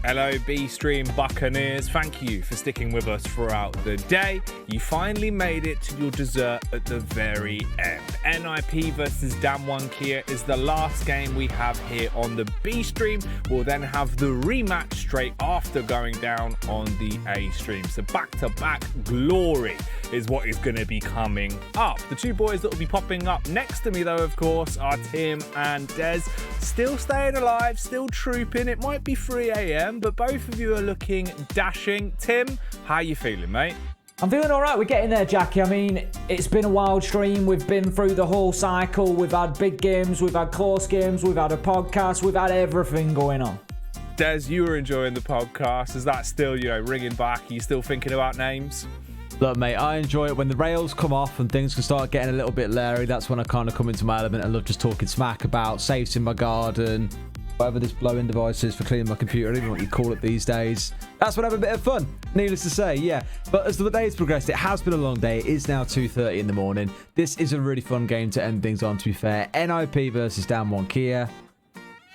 Hello, B-Stream Buccaneers. Thank you for sticking with us throughout the day. You finally made it to your dessert at the very end. NIP versus DWG KIA is the last game we have here on the B-Stream. We'll then have the rematch straight after going down on the A-Stream. So back-to-back glory is what is going to be coming up. The two boys that will be popping up next to me, though, of course, are Tim and Des. Still staying alive, still trooping. It might be 3 a.m, but both of you are looking dashing. Tim, how you feeling, mate? I'm feeling all right. We're getting there, Jackie. I mean, it's been a wild stream. We've been through the whole cycle. We've had big games. We've had close games. We've had a podcast. We've had everything going on. Des, you were enjoying the podcast. Is that still, ringing back? Are you still thinking about names? Look, mate, I enjoy it when the rails come off and things can start getting a little bit leery. That's when I kind of come into my element and love just talking smack about safes in my garden, whatever this blowing device is for cleaning my computer, even what you call it these days. That's when I have a bit of fun, needless to say, yeah. But as the day's progressed, it has been a long day. It is now 2:30 in the morning. This is a really fun game to end things on, to be fair. NIP versus DWG KIA.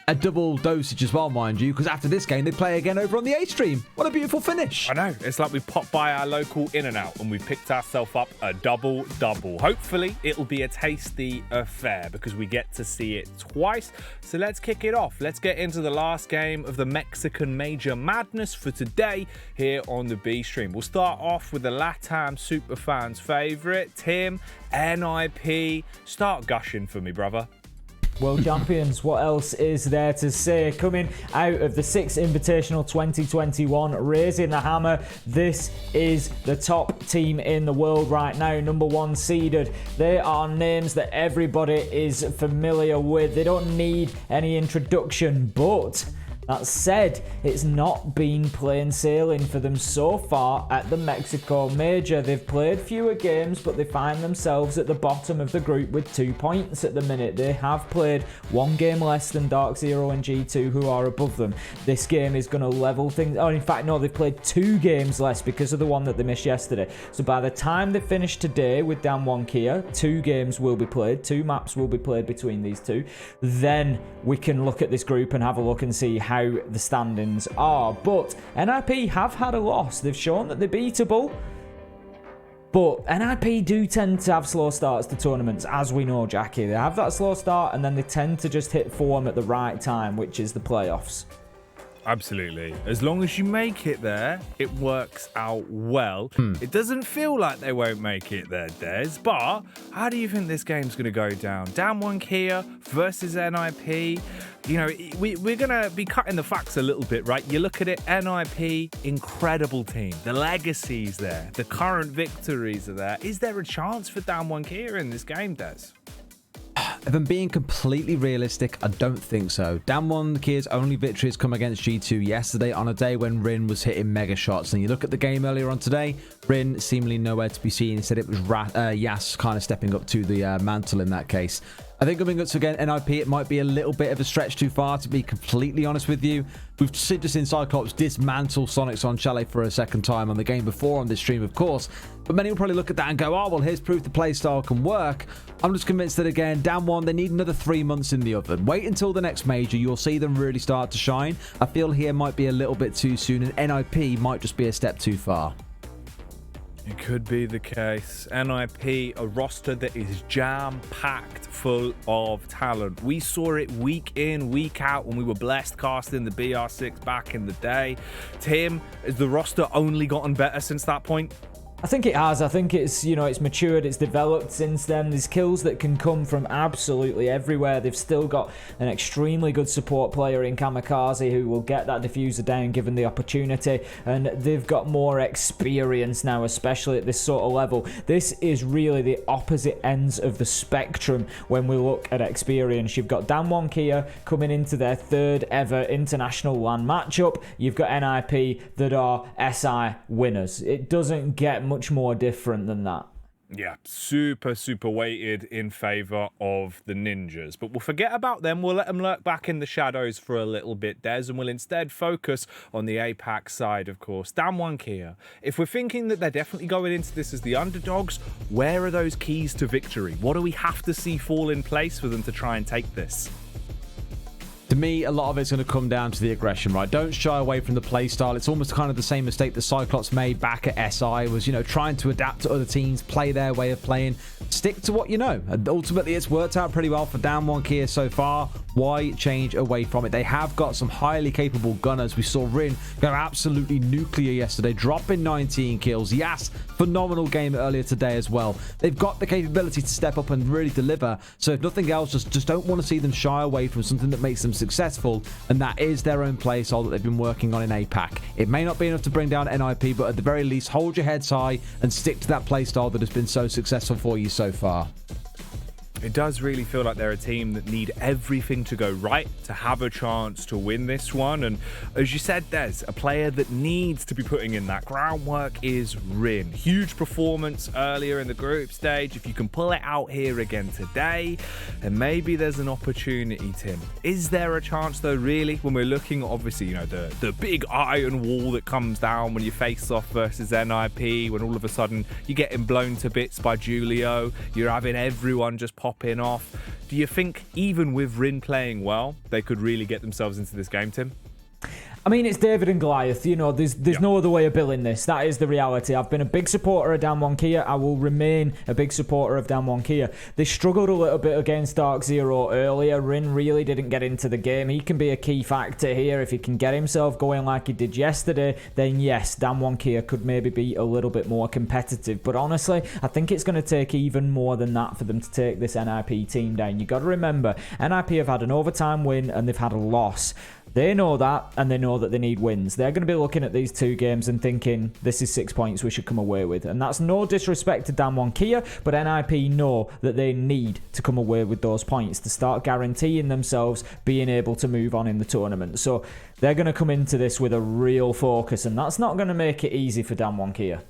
A double dosage as well, mind you, because after this game, they play again over on the A-Stream. What a beautiful finish. I know. It's like we popped by our local In-N-Out and we picked ourselves up a double-double. Hopefully, it'll be a tasty affair because we get to see it twice. So let's kick it off. Let's get into the last game of the Mexican Major Madness for today here on the B-Stream. We'll start off with the LATAM Superfans favourite, Tim, NIP. Start gushing for me, brother. World champions, what else is there to say? Coming out of the 6th Invitational 2021, raising the hammer. This is the top team in the world right now, number 1 seeded. They are names that everybody is familiar with. They don't need any introduction, but that said, it's not been plain sailing for them so far at the Mexico Major. They've played fewer games, but they find themselves at the bottom of the group with 2 points at the minute. They have played 1 game less than Dark Zero and G2, who are above them. This game is going to level things. Oh, in fact, no, they've played 2 games less because of the one that they missed yesterday. So by the time they finish today with DWG KIA, 2 games will be played. 2 maps will be played between these two. Then we can look at this group and have a look and see how the standings are. But NIP have had a loss. They've shown that they're beatable, but NIP do tend to have slow starts to tournaments, as we know, Jackie. They have that slow start and then they tend to just hit form at the right time, which is the playoffs. Absolutely. As long as you make it there, it works out well. It doesn't feel like they won't make it there, Des, but how do you think this game's going to go down? DWG KIA versus NIP. We're going to be cutting the facts a little bit, right? You look at it, NIP, incredible team. The legacy's there. The current victories are there. Is there a chance for DWG KIA in this game, Des? If I'm being completely realistic, I don't think so. DWG KIA's only victory has come against G2 yesterday on a day when Rin was hitting mega shots. And you look at the game earlier on today, Rin seemingly nowhere to be seen. Instead, it was Yas kind of stepping up to the mantle in that case. I think coming up to again NIP, it might be a little bit of a stretch too far, to be completely honest with you. We've just seen Cyclops dismantle Sonic's on Chalet for a second time on the game before on this stream, of course. But many will probably look at that and go, oh, well, here's proof the playstyle can work. I'm just convinced that, again, DWG, they need another 3 months in the oven. Wait until the next major. You'll see them really start to shine. I feel here might be a little bit too soon, and NIP might just be a step too far. It could be the case. NIP, a roster that is jam-packed full of talent. We saw it week in, week out when we were blessed casting the BR6 back in the day. Tim, has the roster only gotten better since that point? I think it has. I think it's, it's matured, it's developed since then. There's kills that can come from absolutely everywhere. They've still got an extremely good support player in Kamikaze who will get that diffuser down given the opportunity. And they've got more experience now, especially at this sort of level. This is really the opposite ends of the spectrum when we look at experience. You've got DWG KIA coming into their 3rd ever international LAN matchup. You've got NIP that are SI winners. It doesn't get much more different than that. Yeah, super weighted in favour of the Ninjas. But we'll forget about them. We'll let them lurk back in the shadows for a little bit, Des, and we'll instead focus on the APAC side, of course. DWG KIA. If we're thinking that they're definitely going into this as the underdogs, where are those keys to victory? What do we have to see fall in place for them to try and take this? To me, a lot of it's going to come down to the aggression, right? Don't shy away from the play style. It's almost kind of the same mistake the Cyclops made back at SI, was, trying to adapt to other teams, play their way of playing, stick to what you know. And ultimately, it's worked out pretty well for Damwon Kia so far. Why change away from it? They have got some highly capable gunners. We saw Rin go absolutely nuclear yesterday, dropping 19 kills. Yas, phenomenal game earlier today as well. They've got the capability to step up and really deliver. So if nothing else, just don't want to see them shy away from something that makes them successful, and that is their own play style that they've been working on in APAC. It may not be enough to bring down NIP, but at the very least, hold your heads high and stick to that play style that has been so successful for you so far. It does really feel like they're a team that need everything to go right to have a chance to win this one. And as you said, there's a player that needs to be putting in that groundwork is Rin. Huge performance earlier in the group stage. If you can pull it out here again today, then maybe there's an opportunity, Tim. Is there a chance though, really, when we're looking, obviously, the big iron wall that comes down when you face off versus NIP, when all of a sudden you're getting blown to bits by Julio, you're having everyone just popping off. Do you think even with Rin playing well, they could really get themselves into this game, Tim? I mean, it's David and Goliath. There's no other way of billing this. That is the reality. I've been a big supporter of Damwon Kia. I will remain a big supporter of Damwon Kia. They struggled a little bit against Dark Zero earlier. Rin really didn't get into the game. He can be a key factor here. If he can get himself going like he did yesterday, then yes, Damwon Kia could maybe be a little bit more competitive. But honestly, I think it's going to take even more than that for them to take this NIP team down. You got to remember, NIP have had an overtime win and they've had a loss. They know that, and they know that they need wins. They're going to be looking at these two games and thinking, this is 6 points we should come away with. And that's no disrespect to Damwon Kia, but NIP know that they need to come away with those points to start guaranteeing themselves being able to move on in the tournament. So they're going to come into this with a real focus, and that's not going to make it easy for Damwon Kia.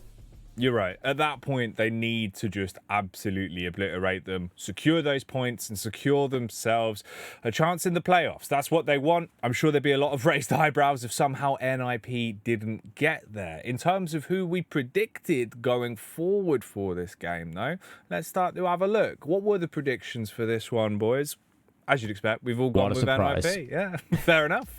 You're right. At that point, they need to just absolutely obliterate them, secure those points and secure themselves a chance in the playoffs. That's what they want. I'm sure there'd be a lot of raised eyebrows if somehow NIP didn't get there. In terms of who we predicted going forward for this game, though, let's start to have a look. What were the predictions for this one, boys? As you'd expect, we've all gone with NIP. Yeah, fair enough.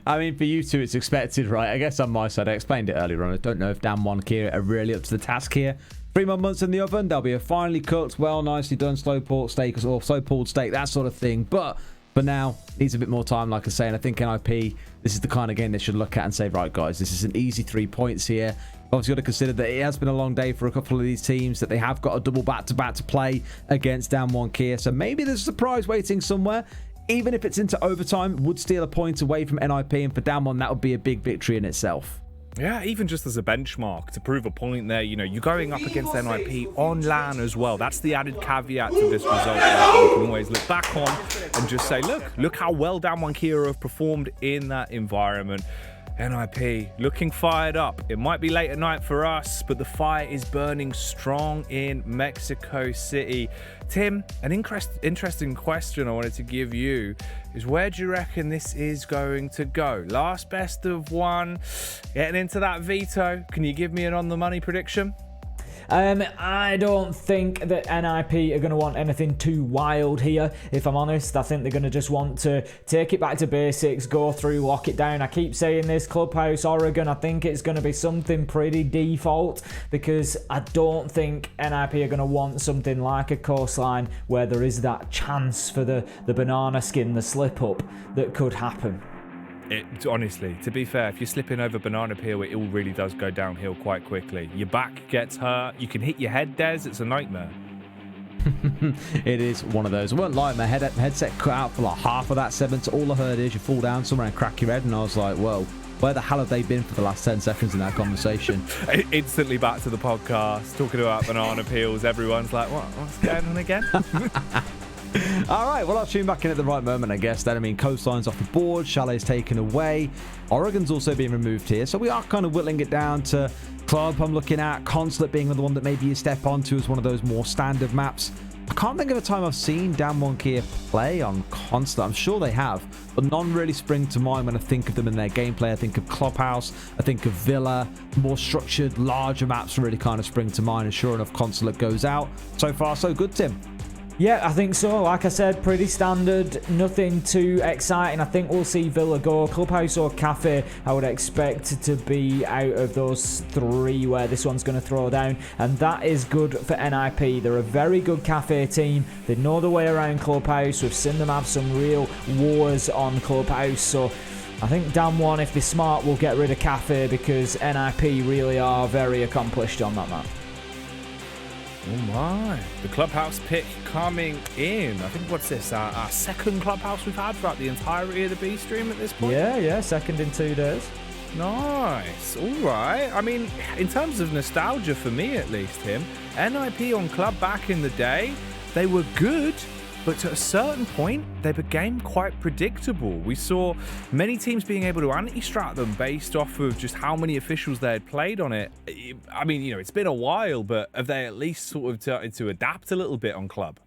I mean, for you two, it's expected, right? I guess on my side, I explained it earlier on. I don't know if Damwon Kia are really up to the task here. 3 more months in the oven, they'll be a finely cooked, well, nicely done slow pork steak or slow pulled steak, that sort of thing. But for now, needs a bit more time, like I say. And I think NIP, this is the kind of game they should look at and say, right, guys, this is an easy 3 points here. Obviously, got to consider that it has been a long day for a couple of these teams, that they have got a double back-to-back to play against Damwon Kia. So maybe there's a surprise waiting somewhere. Even if it's into overtime, would steal a point away from NIP, and for Damwon, that would be a big victory in itself. Yeah, even just as a benchmark to prove a point there, you're going up against NIP on LAN as well. That's the added caveat to this result. Right? You can always look back on and just say, look how well Damwon Kia have performed in that environment. NIP looking fired up. It might be late at night for us, but the fire is burning strong in Mexico City. Tim, an interesting question I wanted to give you is, where do you reckon this is going to go? Last best of one, getting into that veto. Can you give me an on the money prediction? I don't think that NIP are going to want anything too wild here, if I'm honest. I think they're going to just want to take it back to basics, go through, lock it down. I keep saying this, Clubhouse, Oregon, I think it's going to be something pretty default, because I don't think NIP are going to want something like a coastline where there is that chance for the banana skin, the slip up that could happen. Honestly, to be fair, if you're slipping over banana peel, it all really does go downhill quite quickly. Your back gets hurt. You can hit your head, Des. It's a nightmare. It is one of those. I won't lie, my headset cut out for like half of that 7, so all I heard is you fall down somewhere and crack your head, and I was like, whoa, where the hell have they been for the last 10 seconds in that conversation? Instantly back to the podcast, talking about banana peels. Everyone's like, what's going on again? All right, well, I'll tune back in at the right moment, I guess. Then, I mean, Coastline's off the board, Chalet's taken away. Oregon's also being removed here, so we are kind of whittling it down to Club. I'm looking at Consulate being the one that maybe you step onto as one of those more standard maps. I can't think of a time I've seen Damwon Kia play on Consulate. I'm sure they have, but none really spring to mind when I think of them in their gameplay. I think of Clubhouse, I think of Villa, more structured, larger maps really kind of spring to mind, and sure enough, Consulate goes out. So far, so good, Tim. Yeah, I think so. Like I said, pretty standard, nothing too exciting. I think we'll see Villa go. Clubhouse or Cafe, I would expect to be out of those three where this one's going to throw down. And that is good for NIP. They're a very good Cafe team. They know the way around Clubhouse. We've seen them have some real wars on Clubhouse. So I think Damwon, if they're smart, will get rid of Cafe because NIP really are very accomplished on that map. Oh my. The Clubhouse pick coming in. I think, what's this? Our second Clubhouse we've had throughout the entirety of the B stream at this point? Yeah, second in 2 days. Nice. All right. I mean, in terms of nostalgia for me at least, NIP on Club back in the day, they were good, but to a certain point, they became quite predictable. We saw many teams being able to anti-strat them based off of just how many officials they had played on it. I mean, it's been a while, but have they at least sort of started to adapt a little bit on Club?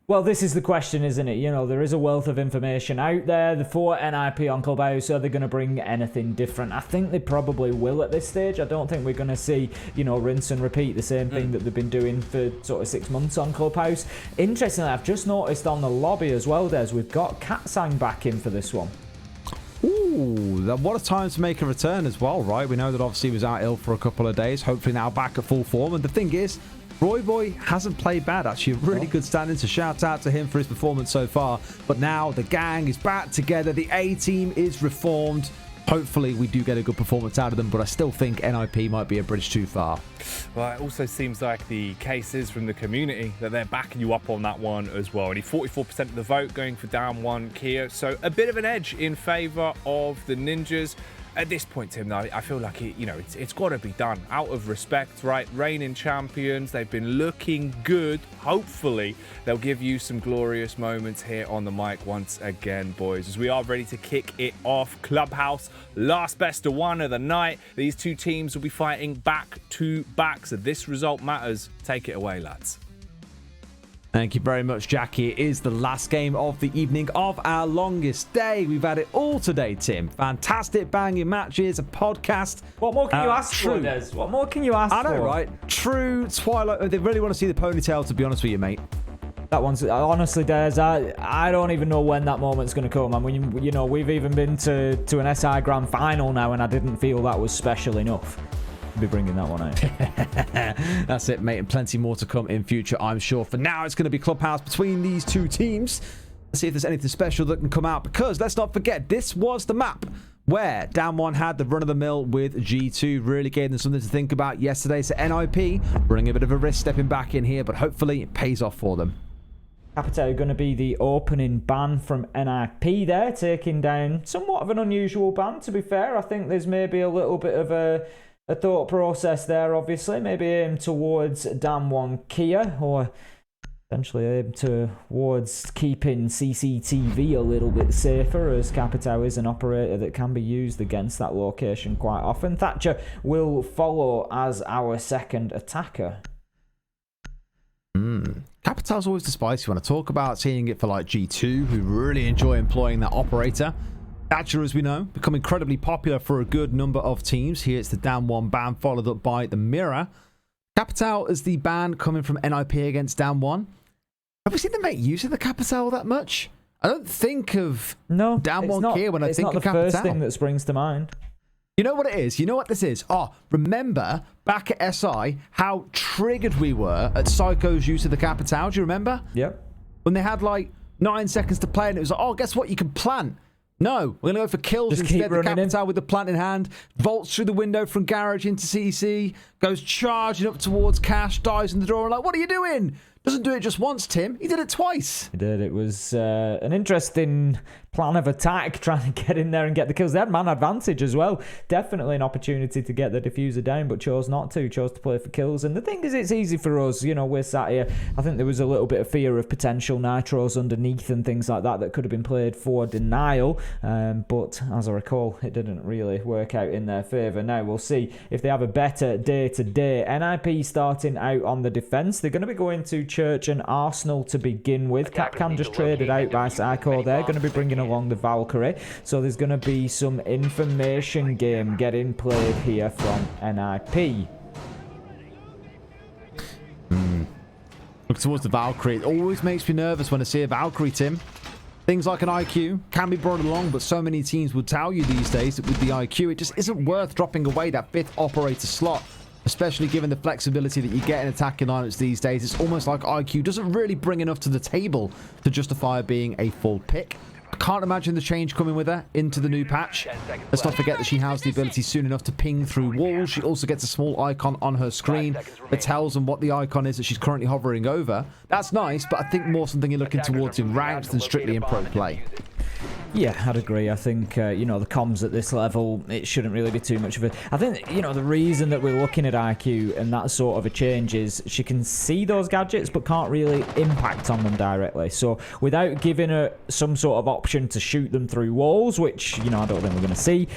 Well, this is the question, isn't it? There is a wealth of information out there for NIP on Clubhouse. Are they going to bring anything different? I think they probably will at this stage. I don't think we're going to see, rinse and repeat the same thing that they've been doing for sort of 6 months on Clubhouse. Interestingly, I've just noticed on the lobby as well, Des, we've got Katsang back in for this one. Ooh, what a time to make a return as well, right? We know that obviously he was out ill for a couple of days. Hopefully now back at full form. And the thing is, Roy Boy hasn't played bad, actually. A really good standing, so shout out to him for his performance so far. But now the gang is back together. The A team is reformed. Hopefully we do get a good performance out of them, but I still think NIP might be a bridge too far. Well, it also seems like the case is from the community that they're backing you up on that one as well. Only 44% of the vote going for DWG KIA, so a bit of an edge in favour of the Ninjas. At this point, Tim, though, I feel like it's got to be done out of respect, right? Reigning champions, they've been looking good. Hopefully, they'll give you some glorious moments here on the mic once again, boys, as we are ready to kick it off. Clubhouse, last best of one of the night. These two teams will be fighting back to back, so this result matters. Take it away, lads. Thank you very much, Jackie. It is the last game of the evening of our longest day. We've had it all today, Tim. Fantastic banging matches, a podcast. What more can you ask for, Des? What more can you ask for? I know, right? True Twilight. They really want to see the ponytail, to be honest with you, mate. That one's honestly, Des. I don't even know when that moment's going to come. I mean, we've even been to an SI Grand Final now, and I didn't feel that was special enough. Be bringing that one out. That's it, mate, and plenty more to come in future, I'm sure. For now, it's going to be Clubhouse between these two teams. Let's see if there's anything special that can come out, because let's not forget, this was the map where Damwon had the run-of-the-mill with G2. Really gave them something to think about yesterday. So NIP running a bit of a risk stepping back in here, but hopefully it pays off for them. Capitao going to be the opening ban from NIP there, taking down somewhat of an unusual ban, to be fair. I think there's maybe a little bit of a thought process there, obviously. Maybe aim towards DWG KIA, or potentially aim towards keeping CCTV a little bit safer, as Capitao is an operator that can be used against that location quite often. Thatcher will follow as our second attacker. Capitao's always the spicy one. I talk about seeing it for like G2, who really enjoy employing that operator. Thatcher, as we know, become incredibly popular for a good number of teams. Here it's the Damwon ban, followed up by the Mirror. Capitao is the ban coming from NIP against Damwon. Have we seen them make use of the Capitao that much? I don't think of Damwon KIA when I think of Capitao. It's not the first thing that springs to mind. You know what it is? You know what this is? Oh, remember back at SI how triggered we were at Psycho's use of the Capitao? Do you remember? Yep. When they had like 9 seconds to play and it was like, oh, guess what? You can plant. No, we're going to go for kills Just instead. The Capitao in. with the plant in hand, vaults through the window from Garage into CC, goes charging up towards Cash, dies in the door, and like, what are you doing? Doesn't do it just once, Tim. He did it twice. He did. It was an interesting plan of attack, trying to get in there and get the kills. They had man advantage as well. Definitely an opportunity to get the diffuser down, but chose not to. Chose to play for kills. And the thing is, it's easy for us. We're sat here. I think there was a little bit of fear of potential nitros underneath and things like that could have been played for denial. But as I recall, it didn't really work out in their favour. Now we'll see if they have a better day today. NIP starting out on the defence. They're going to be going to Church and Arsenal to begin with. Capcan just traded out by Psycho. They're going to be bringing along the Valkyrie. So there's going to be some information game getting played here from NIP. Look towards the Valkyrie. It always makes me nervous when I see a Valkyrie, Tim. Things like an IQ can be brought along, but so many teams will tell you these days that with the IQ, it just isn't worth dropping away that 5th operator slot, especially given the flexibility that you get in attacking lineups these days. It's almost like IQ doesn't really bring enough to the table to justify being a full pick. I can't imagine the change coming with her into the new patch. Let's not forget that she has the ability soon enough to ping through walls. She also gets a small icon on her screen that tells them what the icon is that she's currently hovering over. That's nice, but I think more something you're looking towards in ranked than strictly in pro play. Yeah, I'd agree. I think, you know, the comms at this level, it shouldn't really be too much of a... I think, you know, the reason that we're looking at IQ and that sort of a change is she can see those gadgets but can't really impact on them directly. So without giving her some sort of option to shoot them through walls, which, you know, I don't think we're going to see,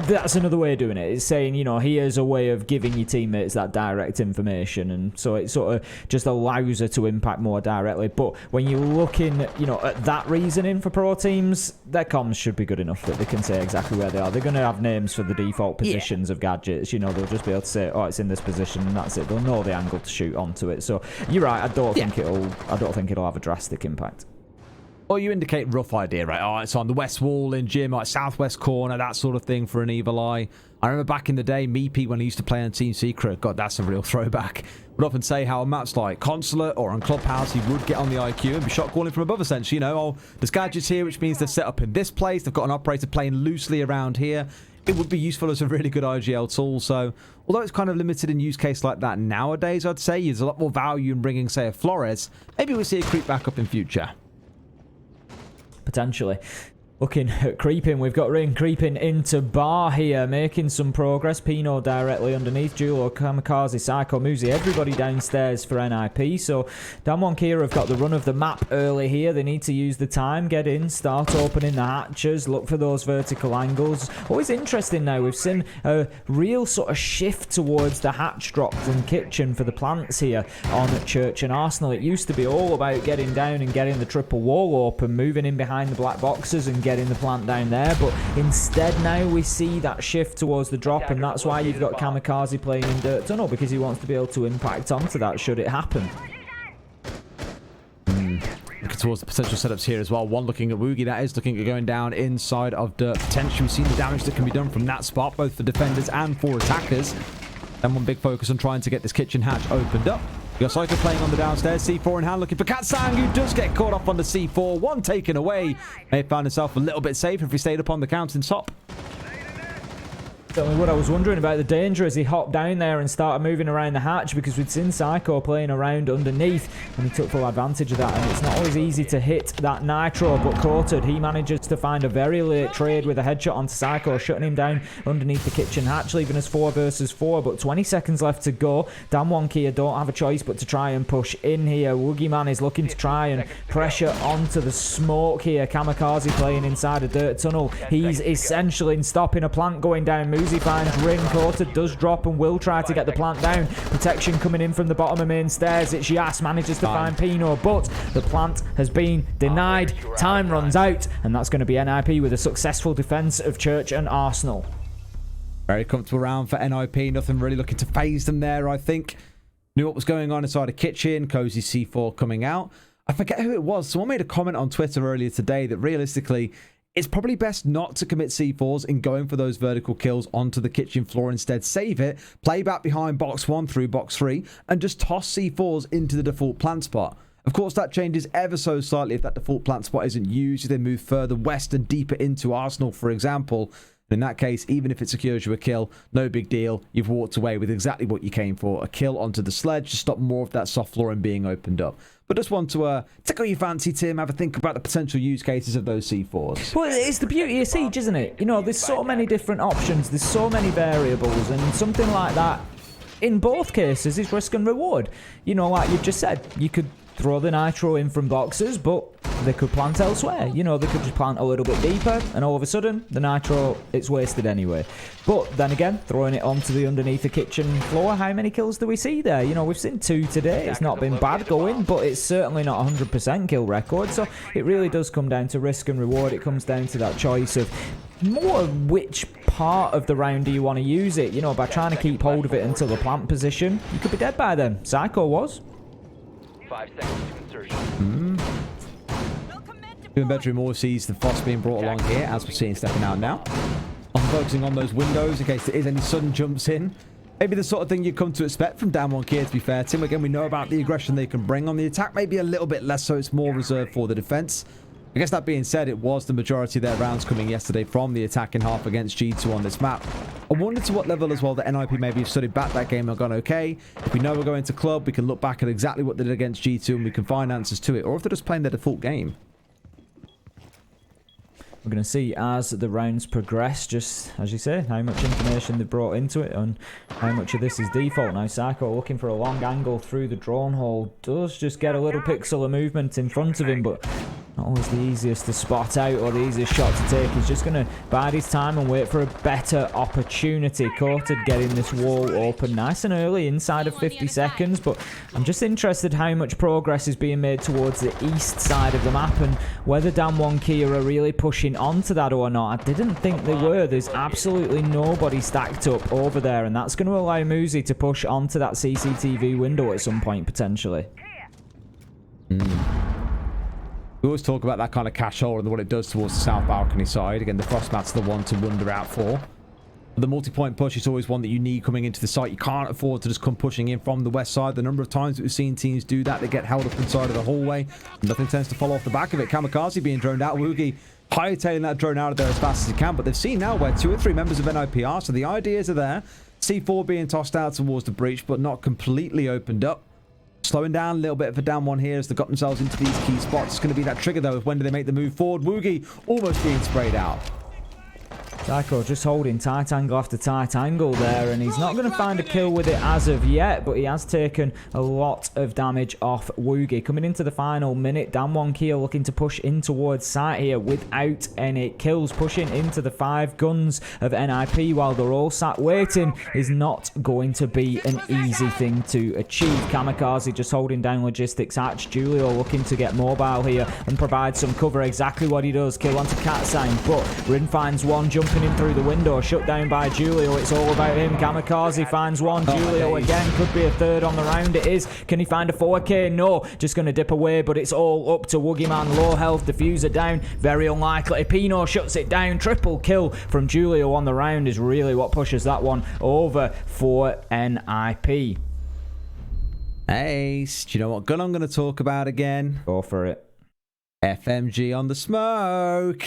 that's another way of doing it. It's saying, you know, here's a way of giving your teammates that direct information, and so it sort of just allows her to impact more directly. But when you're looking, you know, at that reasoning for pro teams, their comms should be good enough that they can say exactly where they are. They're going to have names for the default positions of gadgets. You know, they'll just be able to say, oh, it's in this position, and that's it. They'll know the angle to shoot onto it. So you're right. I don't think it'll have a drastic impact. Or you indicate rough idea, right? Oh, it's on the west wall in gym, like southwest corner, that sort of thing for an evil eye. I remember back in the day, Meepy, when he used to play on Team Secret, God, that's a real throwback, would often say how on maps like Consulate or on Clubhouse, he would get on the IQ and be shot calling from above, essentially. You know, oh, there's gadgets here, which means they're set up in this place. They've got an operator playing loosely around here. It would be useful as a really good IGL tool. So, although it's kind of limited in use case like that nowadays, I'd say there's a lot more value in bringing, say, a Flores. Maybe we'll see it creep back up in future. Potentially. Looking at creeping, we've got Ring creeping into bar here, making some progress. Pino directly underneath, Julo, Kamikaze, Psycho, Muzi, everybody downstairs for NIP. So Damwon Kia have got the run of the map early here. They need to use the time, get in, start opening the hatches, look for those vertical angles. Always interesting now, we've seen a real sort of shift towards the hatch drops and kitchen for the plants here on Church and Arsenal. It used to be all about getting down and getting the triple wall open, moving in behind the black boxes and getting the plant down there, but instead now we see that shift towards the drop, and that's why you've got Kamikaze playing in Dirt Tunnel, because he wants to be able to impact onto that should it happen. Looking towards the potential setups here as well. One looking at Woogie, that is looking at going down inside of Dirt. Potentially we've seen the damage that can be done from that spot, both for defenders and for attackers. And one big focus on trying to get this kitchen hatch opened up. You got Psycho playing on the downstairs, C4 in hand, looking for Katsang, who does get caught up on the C4. One taken away. May have found himself a little bit safer if he stayed up on the counting top. Certainly what I was wondering about the danger as he hopped down there and started moving around the hatch, because we'd seen Psycho playing around underneath and he took full advantage of that, and it's not always easy to hit that nitro, but Quartered, he manages to find a very late trade with a headshot onto Psycho, shutting him down underneath the kitchen hatch, leaving us 4 versus 4, but 20 seconds left to go. Damwon Kia don't have a choice but to try and push in here. Woogie Man is looking to try and pressure onto the smoke here. Kamikaze playing inside a Dirt Tunnel. He's essential in stopping a plant going down. Muzi finds Ring. Quartered does drop and will try to get the plant down. Protection coming in from the bottom of main stairs. It's Yas, manages to find Pino, but the plant has been denied. Time runs out, and that's going to be NIP with a successful defense of Church and Arsenal. Very comfortable round for NIP. Nothing really looking to phase them there, I think. Knew what was going on inside the kitchen. Cozy C4 coming out. I forget who it was. Someone made a comment on Twitter earlier today that realistically, it's probably best not to commit C4s in going for those vertical kills onto the kitchen floor. Instead, save it, play back behind box 1 through box 3, and just toss C4s into the default plant spot. Of course, that changes ever so slightly if that default plant spot isn't used. If they move further west and deeper into Arsenal, for example. In that case, even if it secures you a kill, no big deal. You've walked away with exactly what you came for. A kill onto the sledge to stop more of that soft flooring being opened up. But just want to tickle your fancy, Tim. Have a think about the potential use cases of those C4s. Well, it's the beauty of Siege, isn't it? You know, there's so many different options. There's so many variables. And something like that, in both cases, is risk and reward. You know, like you've just said, you could throw the nitro in from boxes, but they could plant elsewhere. You know, they could just plant a little bit deeper, and all of a sudden, the nitro, it's wasted anyway. But then again, throwing it onto the underneath the kitchen floor, how many kills do we see there? You know, we've seen 2 today. It's not been bad going, but it's certainly not 100% kill record. So it really does come down to risk and reward. It comes down to that choice of more which part of the round do you want to use it. You know, by trying to keep hold of it until the plant position, you could be dead by then. Psycho was. 5 seconds to insertion. Doing bedroom more sees the Frost being brought along here, as we're seeing stepping out now. I'm focusing on those windows in case there is any sudden jumps in. Maybe the sort of thing you come to expect from DWG KIA, to be fair. Tim, again, we know about the aggression they can bring on the attack. Maybe a little bit less so. It's more reserved for the defense. I guess that being said, it was the majority of their rounds coming yesterday from the attacking half against G2 on this map. I wonder to what level as well that NIP maybe have studied back that game and gone, okay, if we know we're going to club, we can look back at exactly what they did against G2 and we can find answers to it. Or if they're just playing their default game. We're going to see as the rounds progress, just as you say, how much information they've brought into it and how much of this is default. Now, Psycho looking for a long angle through the drone hole. Does just get a little pixel of movement in front of him, but not always the easiest to spot out or the easiest shot to take. He's just going to bide his time and wait for a better opportunity. Courted getting this wall open nice and early, inside of 50 seconds, but I'm just interested how much progress is being made towards the east side of the map and whether DWG KIA are really pushing onto that or not. I didn't think they were. There's absolutely nobody stacked up over there, and that's going to allow Muzi to push onto that CCTV window at some point, potentially. We always talk about that kind of cash hole and what it does towards the south balcony side. Again, the Frostmat's the one to wonder out for. The multi-point push is always one that you need coming into the site. You can't afford to just come pushing in from the west side. The number of times that we've seen teams do that, they get held up inside of the hallway. Nothing tends to fall off the back of it. Kamikaze being droned out. Woogie hightailing that drone out of there as fast as he can. But they've seen now where 2 or 3 members of NIP are. So the ideas are there. C4 being tossed out towards the breach, but not completely opened up. Slowing down a little bit for down 1 here as they got themselves into these key spots. It's going to be that trigger, though, of when do they make the move forward. Woogie almost being sprayed out. Psycho just holding tight angle after tight angle there, and he's not going to find a kill with it as of yet, but he has taken a lot of damage off Woogie. Coming into the final minute, DWG KIA looking to push in towards site here without any kills, pushing into the 5 guns of NIP while they're all sat waiting is not going to be an easy thing to achieve. Kamikaze just holding down logistics hatch. Julio looking to get mobile here and provide some cover, exactly what he does. Kill onto Katsang, but Rin finds one jumping in through the window, shut down by Julio. It's all about him. Kamikaze finds one. Julio again, could be a third on the round. It is. Can he find a 4K? No, just going to dip away, but it's all up to Woogie Man. Low health, diffuser down, very unlikely. Pino shuts it down. Triple kill from Julio on the round is really what pushes that one over for NIP. Ace, do you know what gun I'm going to talk about again? Go for it. FMG on the smoke.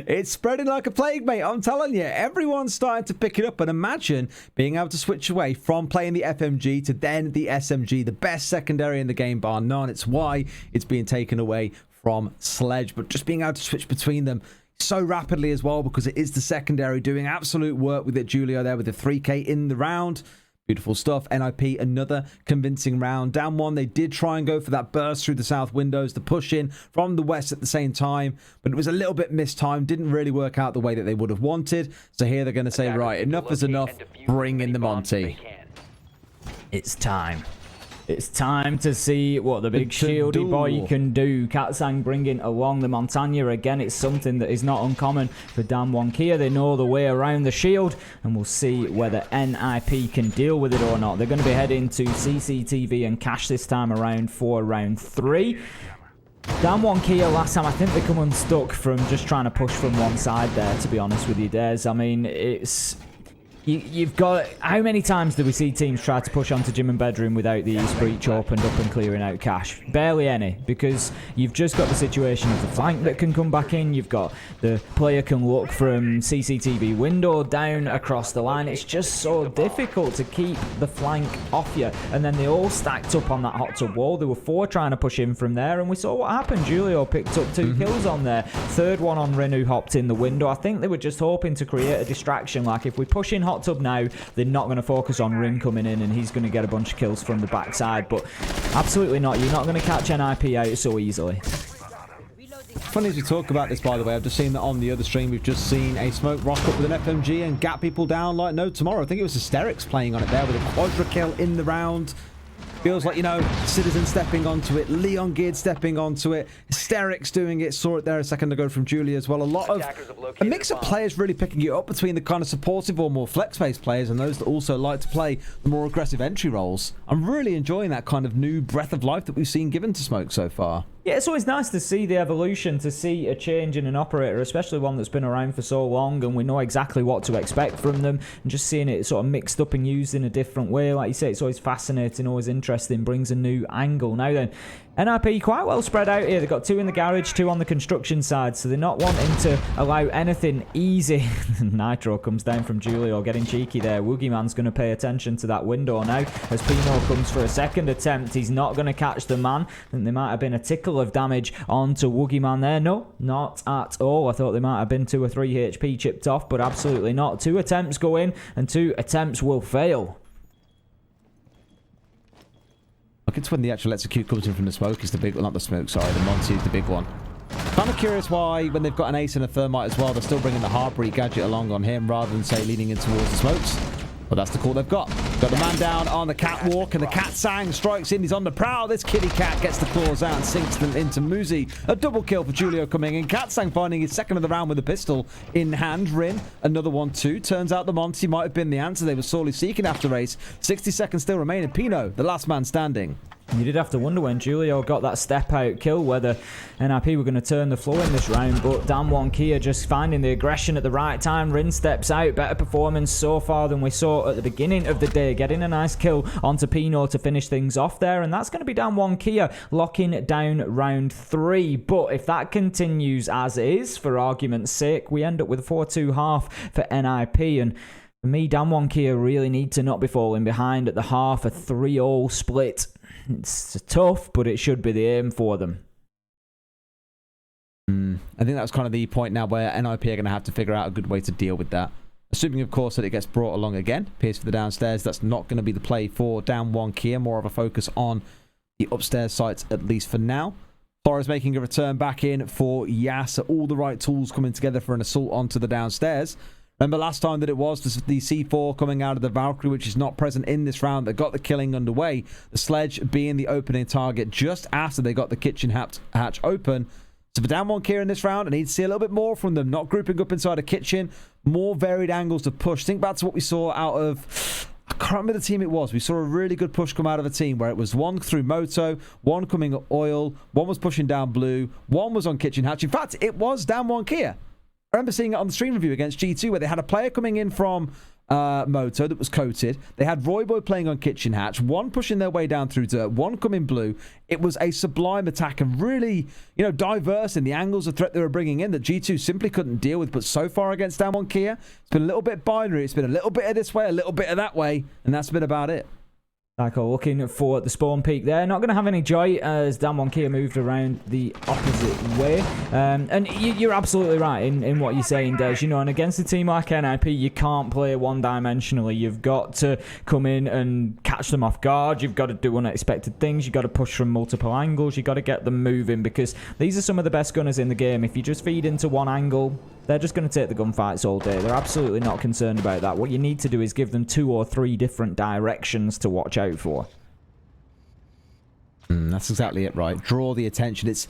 It's spreading like a plague, mate. I'm telling you, everyone's starting to pick it up, and imagine being able to switch away from playing the FMG to then the SMG, the best secondary in the game bar none. It's why it's being taken away from Sledge, but just being able to switch between them so rapidly as well, because it is the secondary doing absolute work with it. Julio there with the 3K in the round. Beautiful stuff. NIP, another convincing round. Down 1, they did try and go for that burst through the south windows, the push in from the west at the same time, but it was a little bit mistimed. Didn't really work out the way that they would have wanted. So here they're going to say, right, enough is enough. Bring in the Monty. It's time. It's time to see what the big shieldy boy can do. Katsang bringing along the Montagna again. It's something that is not uncommon for DWG KIA. They know the way around the shield, and we'll see whether NIP can deal with it or not. They're going to be heading to CCTV and cash this time around for round 3. DWG KIA last time, I think they come unstuck from just trying to push from one side there, to be honest with you, Des. I mean, it's... You've got... How many times do we see teams try to push onto gym and bedroom without the east breach opened up and clearing out cash? Barely any, because you've just got the situation of the flank that can come back in. You've got the player can look from CCTV window down across the line. It's just so difficult to keep the flank off you. And then they all stacked up on that hot tub wall. There were 4 trying to push in from there, and we saw what happened. Julio picked up 2 kills on there. Third one on Rin, who hopped in the window. I think they were just hoping to create a distraction. Like, if we push in hot tub now, they're not going to focus on Rin coming in and he's going to get a bunch of kills from the backside, but absolutely not. You're not going to catch NIP out so easily. Funny as we talk about this, by the way, I've just seen that on the other stream. We've just seen a smoke rock up with an FMG and gap people down like no tomorrow. I think it was Hysterics playing on it there with a quadra kill in the round. Feels like, you know, Citizen stepping onto it, Leon Geared stepping onto it, Hysterics doing it, saw it there a second ago from Julie as well. A mix of players really picking it up between the kind of supportive or more flex-based players and those that also like to play the more aggressive entry roles. I'm really enjoying that kind of new breath of life that we've seen given to Smoke so far. Yeah, it's always nice to see the evolution, to see a change in an operator, especially one that's been around for so long and we know exactly what to expect from them, and just seeing it sort of mixed up and used in a different way. Like you say, it's always fascinating, always interesting, brings a new angle. Now then, NIP quite well spread out here. They've got 2 in the garage, 2 on the construction side, so they're not wanting to allow anything easy. Nitro comes down from Julio, getting cheeky there. Woogieman's going to pay attention to that window now as Pino comes for a second attempt. He's not going to catch the man. I think there might have been a tickle of damage onto Woogieman there. No, not at all. I thought there might have been 2 or 3 HP chipped off, but absolutely not. 2 attempts go in and 2 attempts will fail. Look, it's when the actual execute comes in from the smoke is the big one, not the smoke, sorry, the Monty is the big one. Kind of curious why, when they've got an ace and a thermite as well, they're still bringing the Heartbreak gadget along on him rather than, say, leaning in towards the smokes. But that's the call they've got. Got the man down on the catwalk, and the cat sang strikes in. He's on the prowl. This kitty cat gets the claws out and sinks them into Muzi. A double kill for Julio coming in. Katsang finding his second of the round with a pistol in hand. Rin, another one too. Turns out the Monty might have been the answer they were sorely seeking after Ace. 60 seconds still remaining. Pino, the last man standing. You did have to wonder when Julio got that step-out kill whether NIP were going to turn the floor in this round, but DWG KIA just finding the aggression at the right time. Rin steps out. Better performance so far than we saw at the beginning of the day. Getting a nice kill onto Pino to finish things off there, and that's going to be DWG KIA locking down round 3. But if that continues as is, for argument's sake, we end up with a 4-2 half for NIP, and for me, DWG KIA really need to not be falling behind at the half. A 3-all split. It's tough, but it should be the aim for them. I think that's kind of the point now where NIP are going to have to figure out a good way to deal with that. Assuming, of course, that it gets brought along again. Appears for the downstairs. That's not going to be the play for DWG KIA. More of a focus on the upstairs sites, at least for now. Flores making a return back in for Yas. All the right tools coming together for an assault onto the downstairs. Remember last time that it was the C4 coming out of the Valkyrie, which is not present in this round, that got the killing underway. The sledge being the opening target just after they got the kitchen hatch open. So for DWG KIA in this round, I need to see a little bit more from them. Not grouping up inside a kitchen. More varied angles to push. Think back to what we saw out of... I can't remember the team it was. We saw a really good push come out of a team where it was one through Moto, one coming up oil, one was pushing down blue, one was on kitchen hatch. In fact, it was DWG KIA. I remember seeing it on the stream review against G2 where they had a player coming in from Moto that was coated. They had Royboy playing on kitchen hatch, one pushing their way down through dirt, one coming blue. It was a sublime attack and really, you know, diverse in the angles of threat they were bringing in that G2 simply couldn't deal with. But so far against DWG KIA, it's been a little bit binary. It's been a little bit of this way, a little bit of that way, and that's been about it. Psycho looking for the spawn peak there. Not going to have any joy as DWG KIA moved around the opposite way. And you're absolutely right in what you're saying, Des. You know, and against a team like NIP, you can't play one-dimensionally. You've got to come in and catch them off guard. You've got to do unexpected things. You've got to push from multiple angles. You've got to get them moving because these are some of the best gunners in the game. If you just feed into one angle, they're just going to take the gunfights all day. They're absolutely not concerned about that. What you need to do is give them 2 or 3 different directions to watch out for. That's exactly it, right? Draw the attention. It's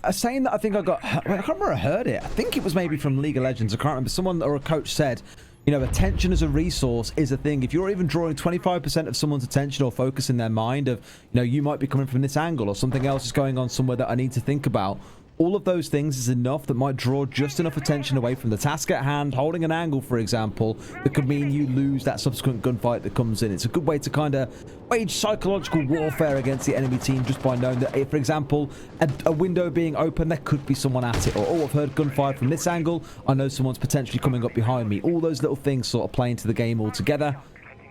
a saying that I think I can't remember where I heard it. I think it was maybe from League of Legends. I can't remember. Someone or a coach said, you know, attention as a resource is a thing. If you're even drawing 25% of someone's attention or focus in their mind of, you know, you might be coming from this angle or something else is going on somewhere that I need to think about. All of those things is enough that might draw just enough attention away from the task at hand. Holding an angle, for example, that could mean you lose that subsequent gunfight that comes in. It's a good way to kind of wage psychological warfare against the enemy team just by knowing that, if, for example, a window being open, there could be someone at it. Or, oh, I've heard gunfire from this angle. I know someone's potentially coming up behind me. All those little things sort of play into the game altogether.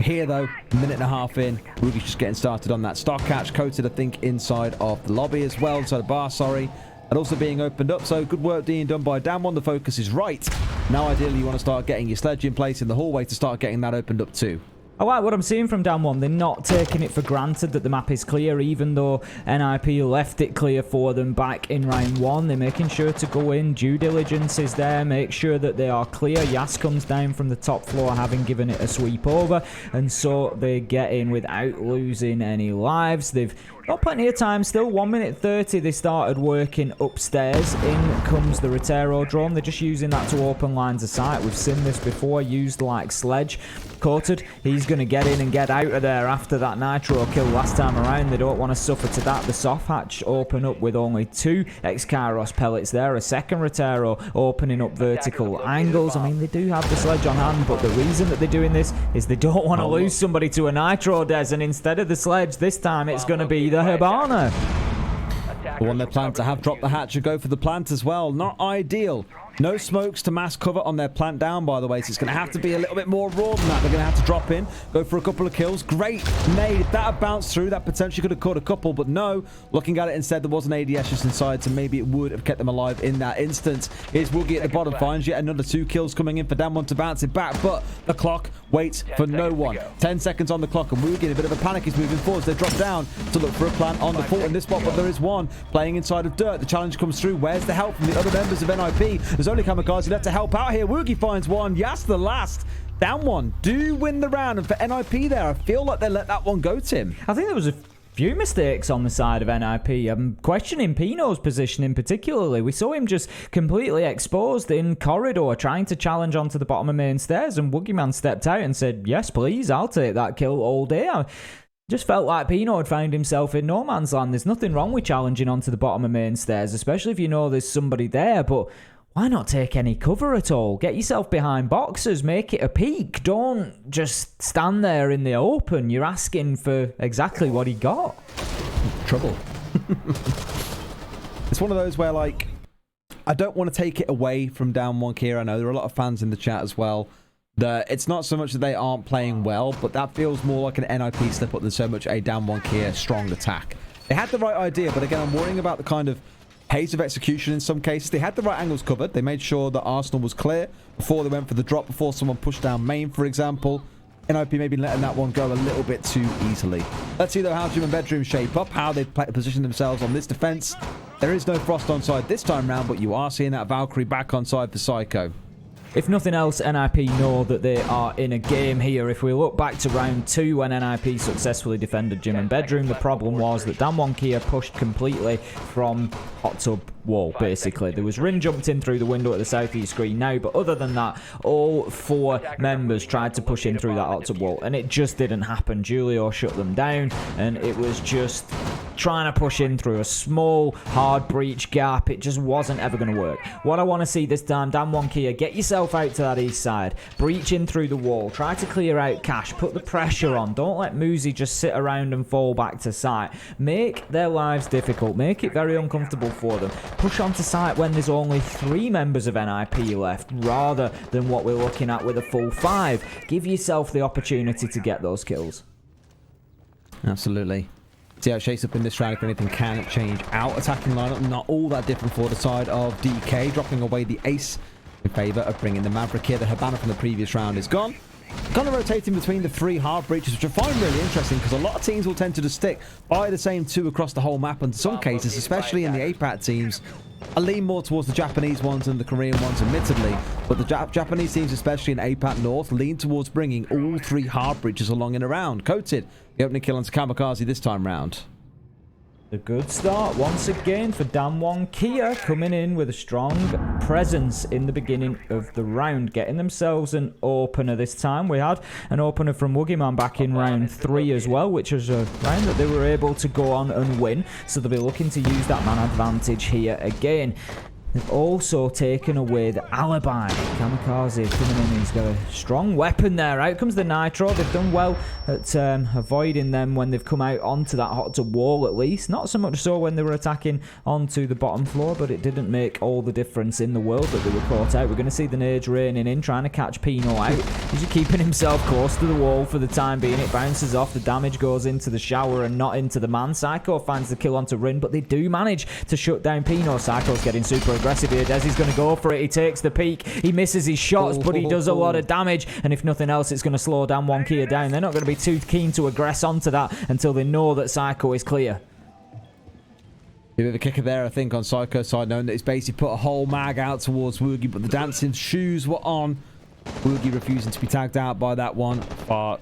Here, though, a minute and a half in, Rugi's just getting started on that stock catch. Coated, I think, inside of the lobby as well, inside the bar, sorry. And also being opened up, so good work being done by DWG. The focus is right. Now, ideally, you want to start getting your sledge in place in the hallway to start getting that opened up too. I like what I'm seeing from Damwon. They're not taking it for granted that the map is clear, even though NIP left it clear for them back in round 1. They're making sure to go in. Due diligence is there. Make sure that they are clear. Yas comes down from the top floor, having given it a sweep over. And so they get in without losing any lives. They've got plenty of time. Still 1 minute 30. They started working upstairs. In comes the Rotero drone. They're just using that to open lines of sight. We've seen this before, used like Sledge. Coated, he's going to get in and get out of there after that Nitro kill last time around. They don't want to suffer to that. The soft hatch open up with only 2 X-Kairos pellets there. A second Rotero opening up vertical angles. I mean, they do have the Sledge on hand, but the reason that they're doing this is they don't want to lose somebody to a Nitro Des, and instead of the Sledge, this time it's going to be the Hibana. The one they plan to have drop the hatch and go for the plant as well. Not ideal. No smokes to mass cover on their plant down, by the way, so it's going to have to be a little bit more raw than that. They're going to have to drop in, go for a couple of kills. Great nade. If that had bounced through, that potentially could have caught a couple, but no. Looking at it instead, there was an ADS just inside, so maybe it would have kept them alive in that instance. Here's Woogie at the bottom, finds yet another 2 kills coming in for Damwon to bounce it back, but the clock waits for no one. 10 seconds on the clock, and Woogie in a bit of a panic. He's moving forwards. They drop down to look for a plant on the fort in this spot, but there is one playing inside of dirt. The challenge comes through. Where's the help from the other members of NIP? There's only Kamikaze left to help out here. Woogie finds one. Yes, the last. Damwon do win the round, and for NIP there, I feel like they let that one go, Tim. I think there was a few mistakes on the side of NIP. I'm questioning Pino's positioning particularly. We saw him just completely exposed in corridor, trying to challenge onto the bottom of main stairs, and Woogieman stepped out and said, yes, please, I'll take that kill all day. I just felt like Pino had found himself in no man's land. There's nothing wrong with challenging onto the bottom of main stairs, especially if you know there's somebody there, but why not take any cover at all? Get yourself behind boxes, make it a peek. Don't just stand there in the open. You're asking for exactly what he got. Trouble. It's one of those where, like, I don't want to take it away from Damwon KIA. I know there are a lot of fans in the chat as well. It's not so much that they aren't playing well, but that feels more like an NIP slip-up than so much a Damwon KIA strong attack. They had the right idea, but again, I'm worrying about the kind of pace of execution in some cases. They had the right angles covered. They made sure that Arsenal was clear before they went for the drop, before someone pushed down main, for example. NIP maybe letting that one go a little bit too easily. Let's see, though, how Gym and Bedroom shape up, how they position themselves on this defense. There is no Frost on side this time round, but you are seeing that Valkyrie back on side for Psycho. If nothing else, NIP know that they are in a game here. If we look back to round 2 when NIP successfully defended Gym and Bedroom, the problem was that Damwon KIA pushed completely from hot tub wall, basically. There was Rin jumped in through the window at the southeast screen now, but other than that, all 4 members tried to push in through that hot tub wall, and it just didn't happen. Julio shut them down, and it was just trying to push in through a small, hard breach gap. It just wasn't ever going to work. What I want to see this time, Damwon KIA, get yourself out to that east side, breach in through the wall, try to clear out Cash, put the pressure on. Don't let Muzi just sit around and fall back to site. Make their lives difficult, make it very uncomfortable for them. Push onto site when there's only 3 members of NIP left, rather than what we're looking at with a full 5. Give yourself the opportunity to get those kills. Absolutely. See how it shapes up in this round. If anything can change out attacking lineup, not all that different for the side of DK, dropping away the ace in favour of bringing the Maverick here. The Hibana from the previous round is gone. Kind of rotating between the 3 hard breaches, which I find really interesting because a lot of teams will tend to just stick by the same 2 across the whole map, and in some cases, especially in the APAC teams, I lean more towards the Japanese ones than the Korean ones, admittedly, but the Japanese teams, especially in APAC North, lean towards bringing all 3 hard breaches along and around. Coated, the opening kill onto Kamikaze this time round. A good start once again for Damwon KIA, coming in with a strong presence in the beginning of the round, getting themselves an opener this time. We had an opener from Woogieman back in round 3 as well, which was a round that they were able to go on and win, so they'll be looking to use that man advantage here again. They've also taken away the alibi. Kamikaze coming in, he's got a strong weapon there. Out comes the Nitro. They've done well at avoiding them when they've come out onto that hot tub wall, at least. Not so much so when they were attacking onto the bottom floor, but it didn't make all the difference in the world that they were caught out. We're going to see the nades raining in, trying to catch Pino out. He's just keeping himself close to the wall for the time being. It bounces off. The damage goes into the shower and not into the man. Psycho finds the kill onto Rin, but they do manage to shut down Pino. Psycho's getting super aggressive here. Desi's going to go for it. He takes the peek. He misses his shots, but he does a lot of damage. And if nothing else, it's going to slow Damwon Kia down. They're not going to be too keen to aggress onto that until they know that Psycho is clear. A bit of a kicker there, I think, on Psycho's side, knowing that he's basically put a whole mag out towards Woogie, but the dancing shoes were on. Woogie refusing to be tagged out by that one for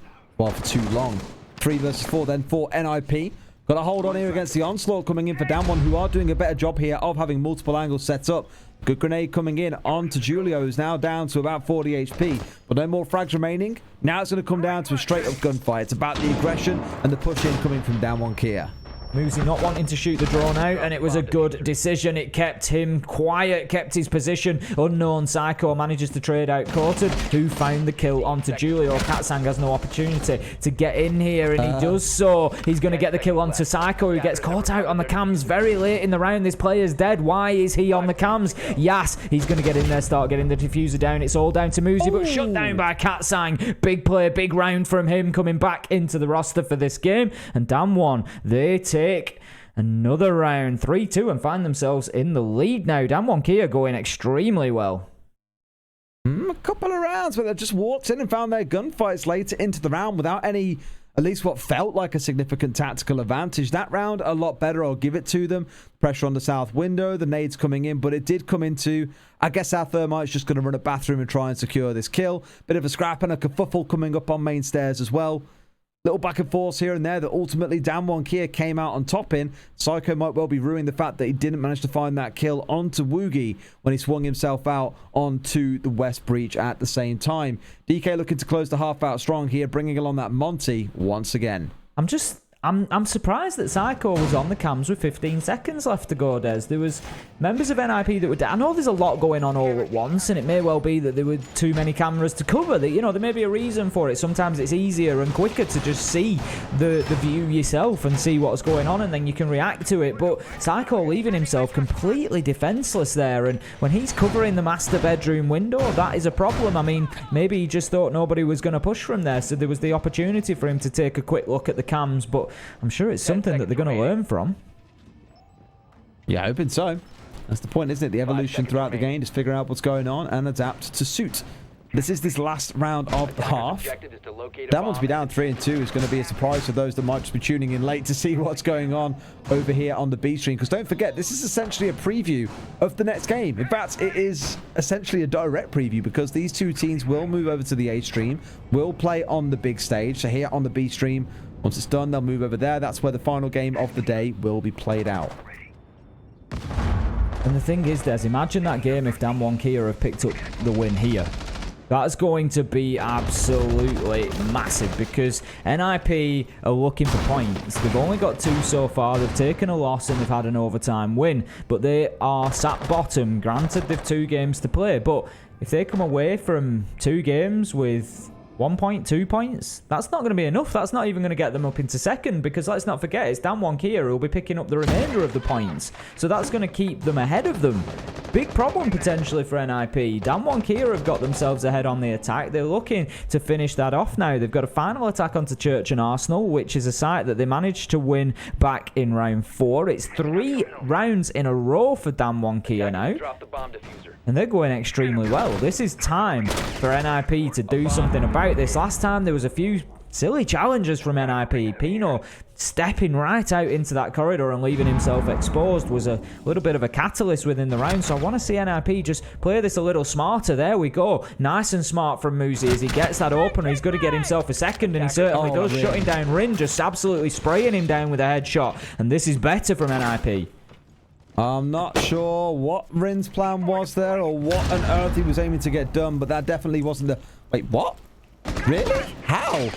too long. 3 versus 4 then for NIP. Got a hold on here against the onslaught coming in for Damwon, who are doing a better job here of having multiple angles set up. Good grenade coming in onto Julio, who's now down to about 40 HP. But no more frags remaining. Now it's going to come down to a straight up gunfight. It's about the aggression and the push in coming from Damwon Kia. Muzi not wanting to shoot the drone out, and it was a good decision. It kept him quiet, kept his position. Unknown Psycho manages to trade out Courted, who found the kill onto Julio. Katsang has no opportunity to get in here, and he does so. He's going to get the kill onto Psycho, who gets caught out on the cams very late in the round. This player's dead. Why is he on the cams? Yes, he's going to get in there, start getting the diffuser down. It's all down to Muzi, but shut down by Katsang. Big play, big round from him, coming back into the roster for this game. And Damwon, they take another round, 3-2, and find themselves in the lead now. Damwon Kia going extremely well. A couple of rounds where they just walked in and found their gunfights later into the round without any, at least what felt like a significant tactical advantage. That round, a lot better, I'll give it to them. Pressure on the south window, the nades coming in, but it did come into, I guess our Thermite's just going to run a bathroom and try and secure this kill. Bit of a scrap and a kerfuffle coming up on main stairs as well. Little back and forth here and there that ultimately Damwon Kia came out on top in. Psycho might well be ruining the fact that he didn't manage to find that kill onto Woogie when he swung himself out onto the west breach at the same time. DK looking to close the half out strong here, bringing along that Monty once again. I'm surprised that Psycho was on the cams with 15 seconds left to go, Des. There was members of NIP that were... I know there's a lot going on all at once, and it may well be that there were too many cameras to cover. That, you know, there may be a reason for it. Sometimes it's easier and quicker to just see the view yourself and see what's going on, and then you can react to it. But Psycho leaving himself completely defenseless there, and when he's covering the master bedroom window, that is a problem. I mean, maybe he just thought nobody was going to push from there, so there was the opportunity for him to take a quick look at the cams, but I'm sure it's something that they're going to learn from. Yeah, hoping so. That's the point, isn't it? The evolution throughout the game, just figure out what's going on and adapt to suit. This is this last round of the half. That one to be down 3-2 is going to be a surprise for those that might just be tuning in late to see what's going on over here on the B stream. Because don't forget, this is essentially a preview of the next game. In fact, it is essentially a direct preview because these two teams will move over to the A stream, will play on the big stage. So here on the B stream, once it's done, they'll move over there. That's where the final game of the day will be played out. And the thing is, Des, imagine that game if Damwon Kia have picked up the win here. That's going to be absolutely massive because NIP are looking for points. They've only got 2 so far. They've taken a loss and they've had an overtime win. But they are sat bottom. Granted, they've 2 games to play. But if they come away from 2 games with 1 point, 2 points, that's not going to be enough. That's not even going to get them up into second because let's not forget, it's Damwon Kia who will be picking up the remainder of the points. So that's going to keep them ahead of them. Big problem potentially for NIP. Damwon Kia have got themselves ahead on the attack. They're looking to finish that off now. They've got a final attack onto Church and Arsenal, which is a site that they managed to win back in round 4. It's 3 rounds in a row for Damwon Kia now. And they're going extremely well. This is time for NIP to do something about this. Last time there was a few silly challenges from NIP. Pino stepping right out into that corridor and leaving himself exposed was a little bit of a catalyst within the round. So I want to see NIP just play this a little smarter. There we go. Nice and smart from Muzi as he gets that opener. He's got to get himself a second, and he certainly does. Really? Shutting down Rin, just absolutely spraying him down with a headshot. And this is better from NIP. I'm not sure what Rin's plan was there or what on earth he was aiming to get done, but that definitely wasn't the... Wait, what? Really? How?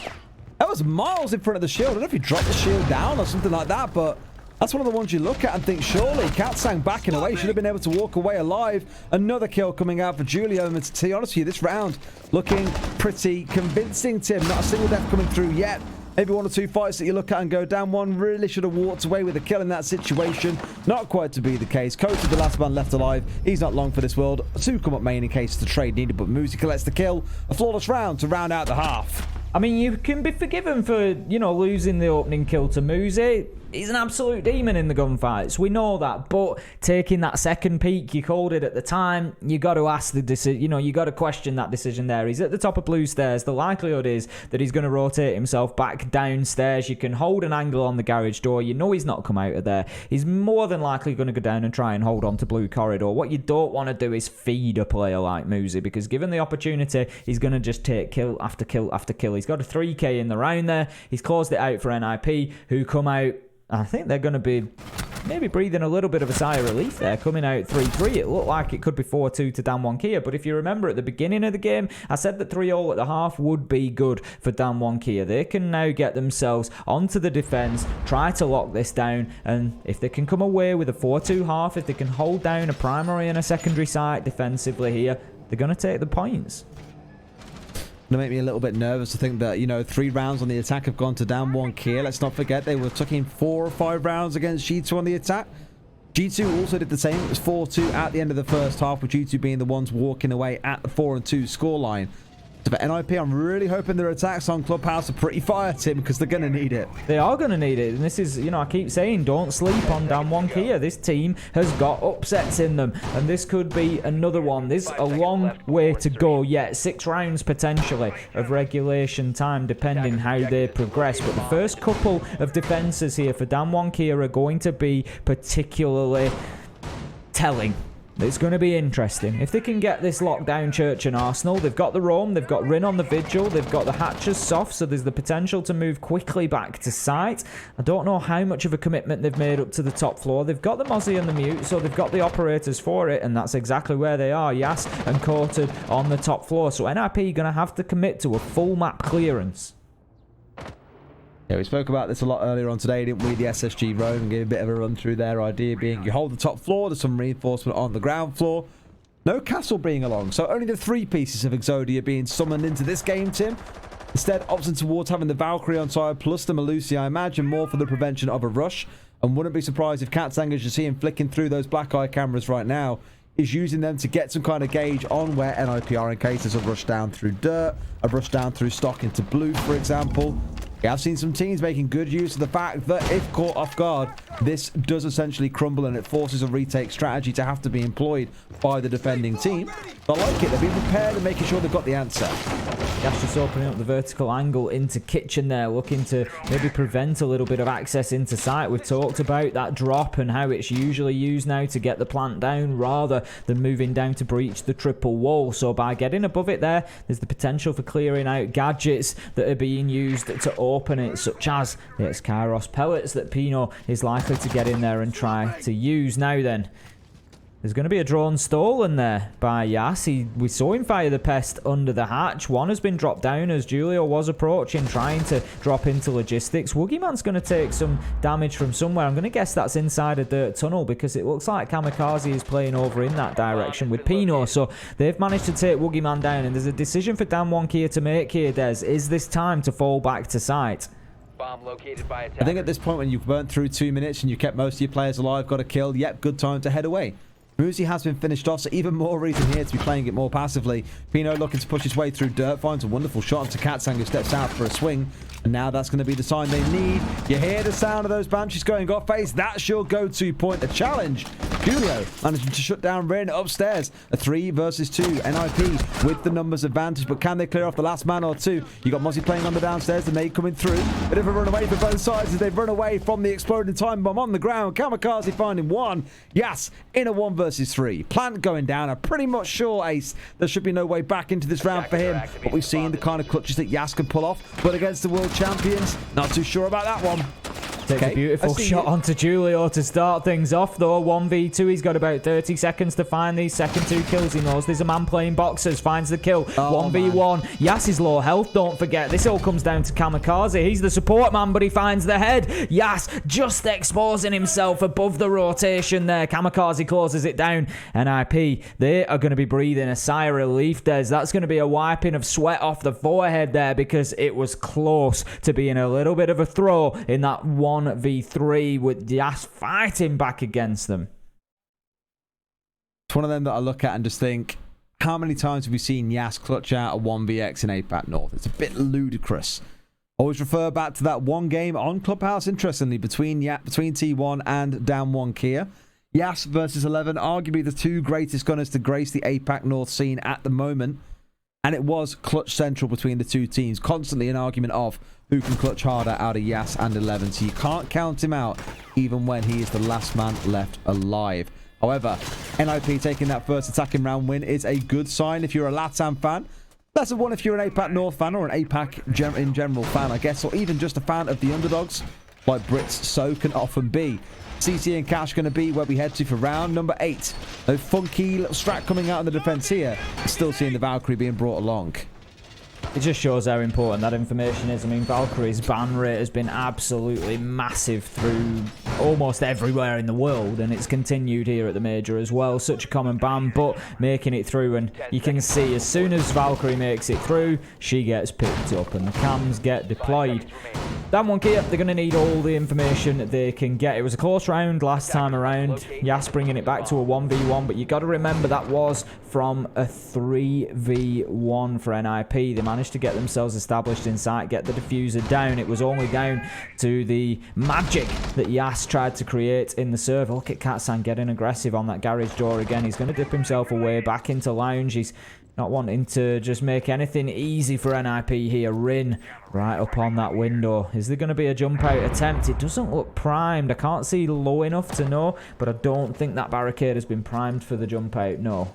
That was miles in front of the shield. I don't know if he dropped the shield down or something like that, but that's one of the ones you look at and think, surely Katsang backing away, should have been able to walk away alive. Another kill coming out for Julio, and to be honest with you, this round looking pretty convincing, Tim. Not a single death coming through yet. Maybe 1 or 2 fights that you look at and go, damn, one really should have walked away with a kill in that situation. Not quite to be the case. Coach is the last man left alive. He's not long for this world. 2 come up main in case the trade needed, but Muzi collects the kill. A flawless round to round out the half. I mean, you can be forgiven for, you know, losing the opening kill to Muzi. he's an absolute demon in the gunfights. We know that, but taking that second peak, you called it at the time, you got to ask the decision. You got to question that decision there. He's at the top of blue stairs. The likelihood is that he's going to rotate himself back downstairs. You can hold an angle on the garage door. You know he's not come out of there. He's more than likely going to go down and try and hold on to blue corridor. What you don't want to do is feed a player like Muzi, because given the opportunity, he's going to just take kill after kill after kill. He's got a 3k in the round there. He's closed it out for NIP, who come out. I think they're going to be maybe breathing a little bit of a sigh of relief there, coming out 3-3. It looked like it could be 4-2 to DWG KIA, but if you remember at the beginning of the game, I said that 3-all at the half would be good for DWG KIA. They can now get themselves onto the defence, try to lock this down, and if they can come away with a 4-2 half, if they can hold down a primary and a secondary site defensively here, they're going to take the points. Going to make me a little bit nervous to think that, 3 rounds on the attack have gone to DWG KIA. Let's not forget they were taking 4 or 5 rounds against G2 on the attack. G2 also did the same. It was 4-2 at the end of the first half, with G2 being the ones walking away at the 4-2 scoreline. So for NIP, I'm really hoping their attacks on Clubhouse are pretty fire, Tim, because they're going to need it. They are going to need it. And this is, I keep saying, don't sleep on DWG KIA. This team has got upsets in them. And this could be another one. There's a long way to go yet. 6 rounds potentially of regulation time, depending how they progress. But the first couple of defences here for DWG KIA are going to be particularly telling. It's going to be interesting. If they can get this lockdown Church and Arsenal, they've got the roam, they've got Rin on the Vigil, they've got the Hatchers soft, so there's the potential to move quickly back to site. I don't know how much of a commitment they've made up to the top floor. They've got the Mozzie and the Mute, so they've got the operators for it, and that's exactly where they are. Yas and Courted on the top floor. So NIP are going to have to commit to a full map clearance. Yeah, we spoke about this a lot earlier on today, didn't we? The SSG roam, and gave a bit of a run through their idea being you hold the top floor, there's some reinforcement on the ground floor. No castle being along, so only the 3 pieces of Exodia being summoned into this game, Tim. Instead, opting towards having the Valkyrie on side plus the Melusi, I imagine more for the prevention of a rush. And wouldn't be surprised if Katzang, as you see him flicking through those black eye cameras right now, is using them to get some kind of gauge on where NIP are in case there's a rush down through dirt, a rush down through stock into blue, for example. Yeah, I've seen some teams making good use of the fact that if caught off guard, this does essentially crumble and it forces a retake strategy to have to be employed by the defending team. I like it. They're being prepared and making sure they've got the answer. Gas just opening up the vertical angle into kitchen there, looking to maybe prevent a little bit of access into site. We've talked about that drop and how it's usually used now to get the plant down rather than moving down to breach the triple wall. So by getting above it there, there's the potential for clearing out gadgets that are being used to open it, such as the Kairos pellets that Pino is likely to get in there and try to use. Now then, there's going to be a drone stolen there by Yas. We saw him fire the pest under the hatch. One has been dropped down as Julio was approaching, trying to drop into logistics. Woogieman's going to take some damage from somewhere. I'm going to guess that's inside a dirt tunnel because it looks like Kamikaze is playing over in that direction with Pino. So they've managed to take Woogieman down, and there's a decision for DWG KIA to make here, Des. Is this time to fall back to site? Bomb located by attacker. I think at this point, when you've burnt through 2 minutes and you kept most of your players alive, got a kill, yep, good time to head away. Muzi has been finished off, so even more reason here to be playing it more passively. Pino looking to push his way through dirt, finds a wonderful shot onto Katzang, who steps out for a swing. And now that's going to be the sign they need. You hear the sound of those Banshees going off base. That's your go-to point. The challenge. Julio managing to shut down Rin upstairs. A 3 versus 2. NIP with the numbers advantage, but can they clear off the last man or two? You got Mozzie playing on the downstairs, the nade coming through. Bit of a run away for both sides as they've run away from the exploding time bomb on the ground. Kamikaze finding one. Yes, in a 1 versus 3. Plant going down. A pretty much sure ace. There should be no way back into this round for him, but we've seen the kind of clutches that Yas can pull off, but against the world champions, not too sure about that one. Takes a beautiful shot onto Julio to start things off, though. 1v2. He's got about 30 seconds to find these second 2 kills. He knows there's a man playing boxers. Finds the kill. 1v1. Yas is low health, don't forget. This all comes down to Kamikaze. He's the support man, but he finds the head. Yas just exposing himself above the rotation there. Kamikaze closes it down. NIP, they are going to be breathing a sigh of relief, Des. That's going to be a wiping of sweat off the forehead there, because it was close to being a little bit of a throw in that 1v3 with Yas fighting back against them. It's one of them that I look at and just think, how many times have we seen Yas clutch out a 1vx in APAC North? It's a bit ludicrous. Always refer back to that one game on Clubhouse, interestingly, between T1 and Down 1 Kia. Yas versus 11, arguably the two greatest gunners to grace the APAC North scene at the moment. And it was clutch central between the two teams. Constantly an argument of who can clutch harder out of Yas and 11. So you can't count him out even when he is the last man left alive. However, NIP taking that first attacking round win is a good sign if you're a LATAM fan. Less of one if you're an APAC North fan or an APAC in general fan, I guess. Or even just a fan of the underdogs like Brits so can often be. CC and Cash going to be where we head to for round number 8. No funky little strat coming out in the defense here. Still seeing the Valkyrie being brought along. It just shows how important that information is. I mean, Valkyrie's ban rate has been absolutely massive through almost everywhere in the world, and it's continued here at the major as well. Such a common ban, but making it through, and you can see as soon as Valkyrie makes it through, she gets picked up and the cams get deployed. Down 1 Kia, they're going to need all the information they can get. It was a close round last time around. Yas bringing it back to a 1v1, but you got to remember that was from a 3v1 for NIP. They managed to get themselves established in sight, get the diffuser down. It was only down to the magic that Yas tried to create in the server. Look at Katsan getting aggressive on that garage door again. He's going to dip himself away back into lounge. He's not wanting to just make anything easy for NIP here. Rin right up on that window. Is there going to be a jump out attempt? It doesn't look primed. I can't see low enough to know, but I don't think that barricade has been primed for the jump out. No.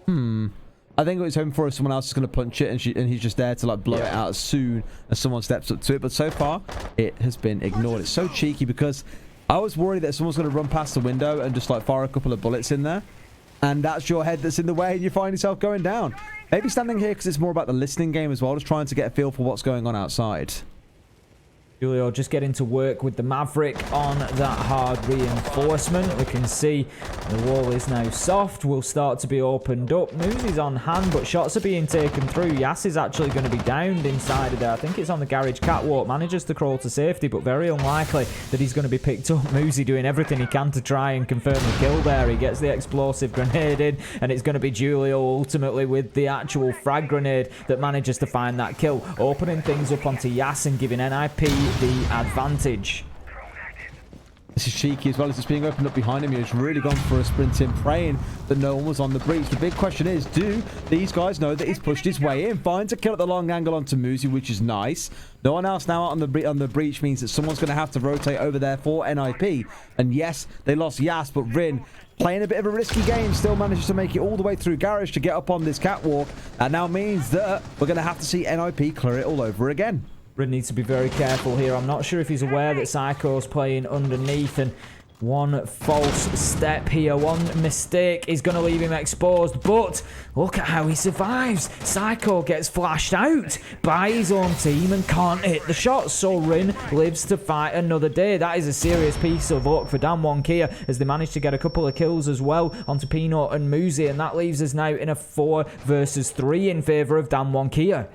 I think it was hoping for someone else is going to punch it, and he's just there to like blow it out as soon as someone steps up to it. But so far, it has been ignored. It's so cheeky because I was worried that someone's going to run past the window and just like fire a couple of bullets in there. And that's your head that's in the way, and you find yourself going down. Maybe standing here because it's more about the listening game as well, just trying to get a feel for what's going on outside. Julio just getting to work with the Maverick on that hard reinforcement. We can see the wall is now soft. Will start to be opened up. Moosey's on hand, but shots are being taken through. Yas is actually going to be downed inside of there. I think it's on the garage catwalk. Manages to crawl to safety, but very unlikely that he's going to be picked up. Moosey doing everything he can to try and confirm the kill there. He gets the explosive grenade in, and it's going to be Julio ultimately with the actual frag grenade that manages to find that kill. Opening things up onto Yas and giving NIP the advantage. This is cheeky as well as it's being opened up behind him. He's really gone for a sprint in, praying that no one was on the breach. The big question is, do these guys know that he's pushed his way in? Finds a kill at the long angle onto Moosey, which is nice. No one else now out on the breach means that someone's going to have to rotate over there for NIP. And yes, they lost Yas, but Rin, playing a bit of a risky game, still manages to make it all the way through garage to get up on this catwalk. That now means that we're going to have to see NIP clear it all over again. Rin needs to be very careful here. I'm not sure if he's aware that Psycho's playing underneath, and one false step here, one mistake is going to leave him exposed. But look at how he survives. Psycho gets flashed out by his own team and can't hit the shots, so Rin lives to fight another day. That is a serious piece of luck for Down 1 Kia as they manage to get a couple of kills as well onto Peanut and Moosey, and that leaves us now in a 4 versus 3 in favour of Down 1 Kia.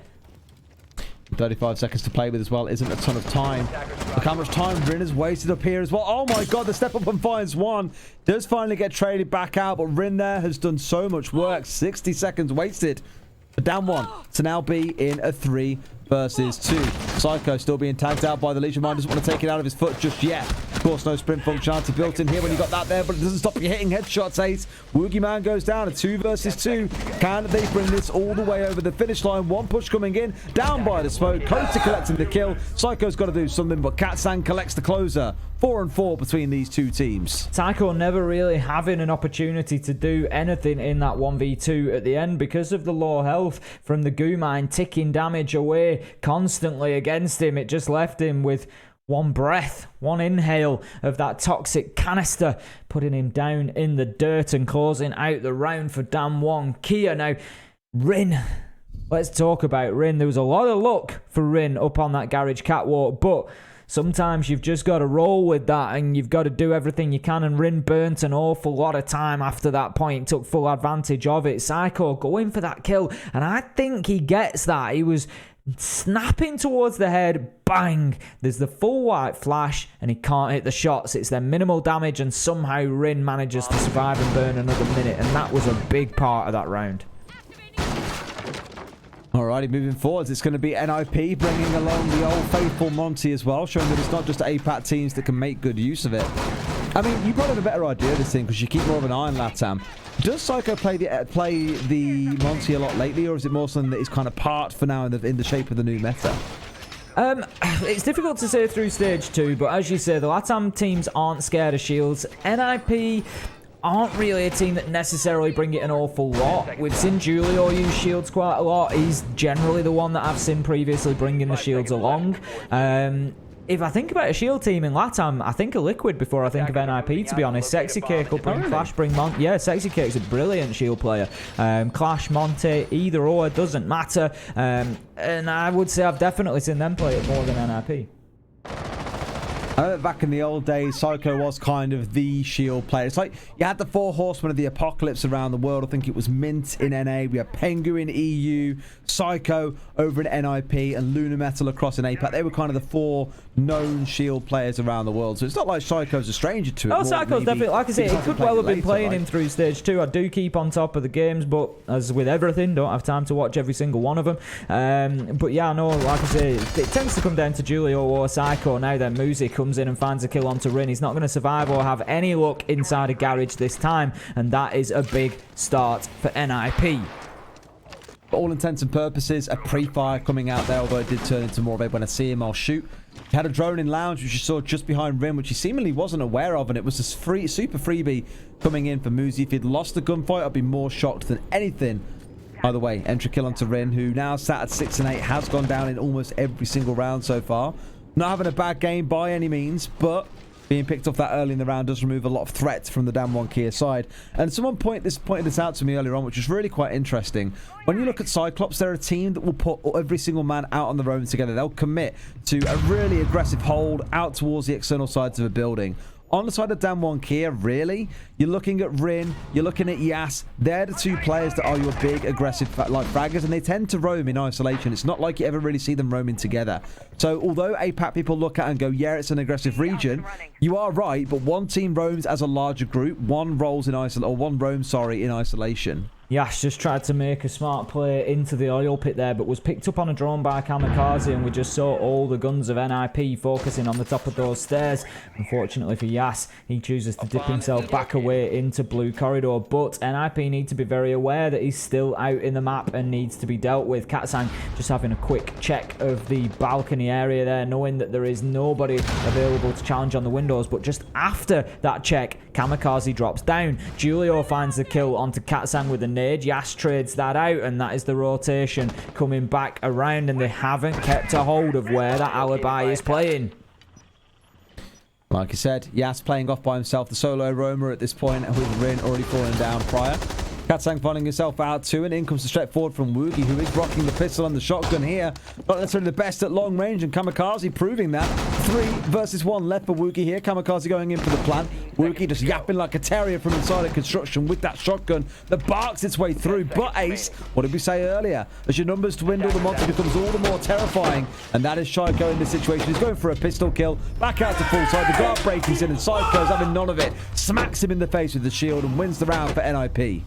35 seconds to play with as well isn't a ton of time. Look how much time Rin has wasted up here as well. Oh my god, the step up and finds one. Does finally get traded back out, but Rin there has done so much work. 60 seconds wasted for Down 1 to now be in a 3 versus 2. Psycho still being tagged out by the Legion Mind. Doesn't want to take it out of his foot just yet. Of course, no sprint functionality built in here when you got that there, but it doesn't stop you hitting headshots, Ace. Woogie Man goes down. A 2 versus 2. Can they bring this all the way over the finish line? One push coming in. Down by the smoke. Kota collecting the kill. Psycho's got to do something, but Katsan collects the closer. 4-4 between these two teams. Tycho never really having an opportunity to do anything in that 1v2 at the end because of the low health from the goo mine ticking damage away constantly against him. It just left him with one breath, one inhale of that toxic canister, putting him down in the dirt and closing out the round for Down 1 Kia. Now, Rin. Let's talk about Rin. There was a lot of luck for Rin up on that garage catwalk, but sometimes you've just got to roll with that and you've got to do everything you can, and Rin burnt an awful lot of time after that point, took full advantage of it. Psycho going for that kill, and I think he gets that. He was snapping towards the head, bang, there's the full white flash and he can't hit the shots. It's their minimal damage, and somehow Rin manages to survive and burn another minute, and that was a big part of that round. All right. Alrighty, moving forwards, it's going to be NIP bringing along the old faithful Monty as well, showing that it's not just APAC teams that can make good use of it. I mean, you probably have a better idea of this thing because you keep more of an eye on LATAM. Does Psycho play the Monty a lot lately, or is it more something that is kind of part for now in the shape of the new meta? It's difficult to say through stage 2, but as you say, the LATAM teams aren't scared of shields. NIP aren't really a team that necessarily bring it an awful lot. We've seen Julio use shields quite a lot. He's generally the one that I've seen previously bringing the shields along. If I think about a shield team in LATAM, I think of Liquid before I think of NIP, to be honest. Sexy Cake will bring Clash, bring Monte. Yeah, Sexy Cake's a brilliant shield player. Clash, Monte, either or, doesn't matter. And I would say I've definitely seen them play it more than NIP. I know that back in the old days, Psycho was kind of the shield player. It's like you had the 4 horsemen of the apocalypse around the world. I think it was Mint in NA, we had Pengu in EU, Psycho over in NIP, and Luna Metal across in APAC. They were kind of the 4 known shield players around the world. So it's not like Psycho's a stranger to it. Oh, Psycho's definitely, like I say, it could well have been playing him through stage 2. I do keep on top of the games, but as with everything, don't have time to watch every single one of them. But yeah, no, like I say, it tends to come down to Julio or Psycho. Now then, Muzi comes in and finds a kill onto Rin. He's not going to survive or have any luck inside a garage this time, and that is a big start for NIP. For all intents and purposes, a pre-fire coming out there, although it did turn into more of a when I see him, I'll shoot. He had a drone in lounge, which you saw just behind Rin, which he seemingly wasn't aware of, and it was a super freebie coming in for Muzi. If he'd lost the gunfight, I'd be more shocked than anything. Either way, entry kill onto Rin, who now sat at 6 and 8, has gone down in almost every single round so far. Not having a bad game by any means, but being picked off that early in the round does remove a lot of threats from the DWG KIA side. And someone pointed this out to me earlier on, which is really quite interesting. When you look at Cyclops, they're a team that will put every single man out on their own together. They'll commit to a really aggressive hold out towards the external sides of a building. On the side of DWG KIA, really, you're looking at Rin, you're looking at Yas. They're the 2 players that are your big, aggressive fraggers, and they tend to roam in isolation. It's not like you ever really see them roaming together. So, although APAC people look at and go, yeah, it's an aggressive region, you are right, but one team roams as a larger group, one roams in isolation. Yash just tried to make a smart play into the oil pit there, but was picked up on a drone by Kamikaze, and we just saw all the guns of NIP focusing on the top of those stairs. Unfortunately for Yas, he chooses to dip himself back away into blue corridor, but NIP need to be very aware that he's still out in the map and needs to be dealt with. Katsang just having a quick check of the balcony area there, knowing that there is nobody available to challenge on the windows, but just after that check, Kamikaze drops down. Julio finds the kill onto Katsang with a nade. Yas trades that out, and that is the rotation coming back around, and they haven't kept a hold of where that alibi is playing. Like I said, Yas playing off by himself, the solo roamer at this point, with Rin already falling down prior. Katsang finding himself out too, and in comes the step forward from Woogie, who is rocking the pistol and the shotgun here. Not necessarily the best at long range, and Kamikaze proving that. 3 versus 1 left for Woogie here. Kamikaze going in for the plant. Woogie just yapping like a terrier from inside a construction with that shotgun that barks its way through. But Ace, what did we say earlier? As your numbers dwindle, the monster becomes all the more terrifying, and that is Psycho in this situation. He's going for a pistol kill. Back out to full side. The guard breaks in, and Psycho's having none of it. Smacks him in the face with the shield and wins the round for NIP.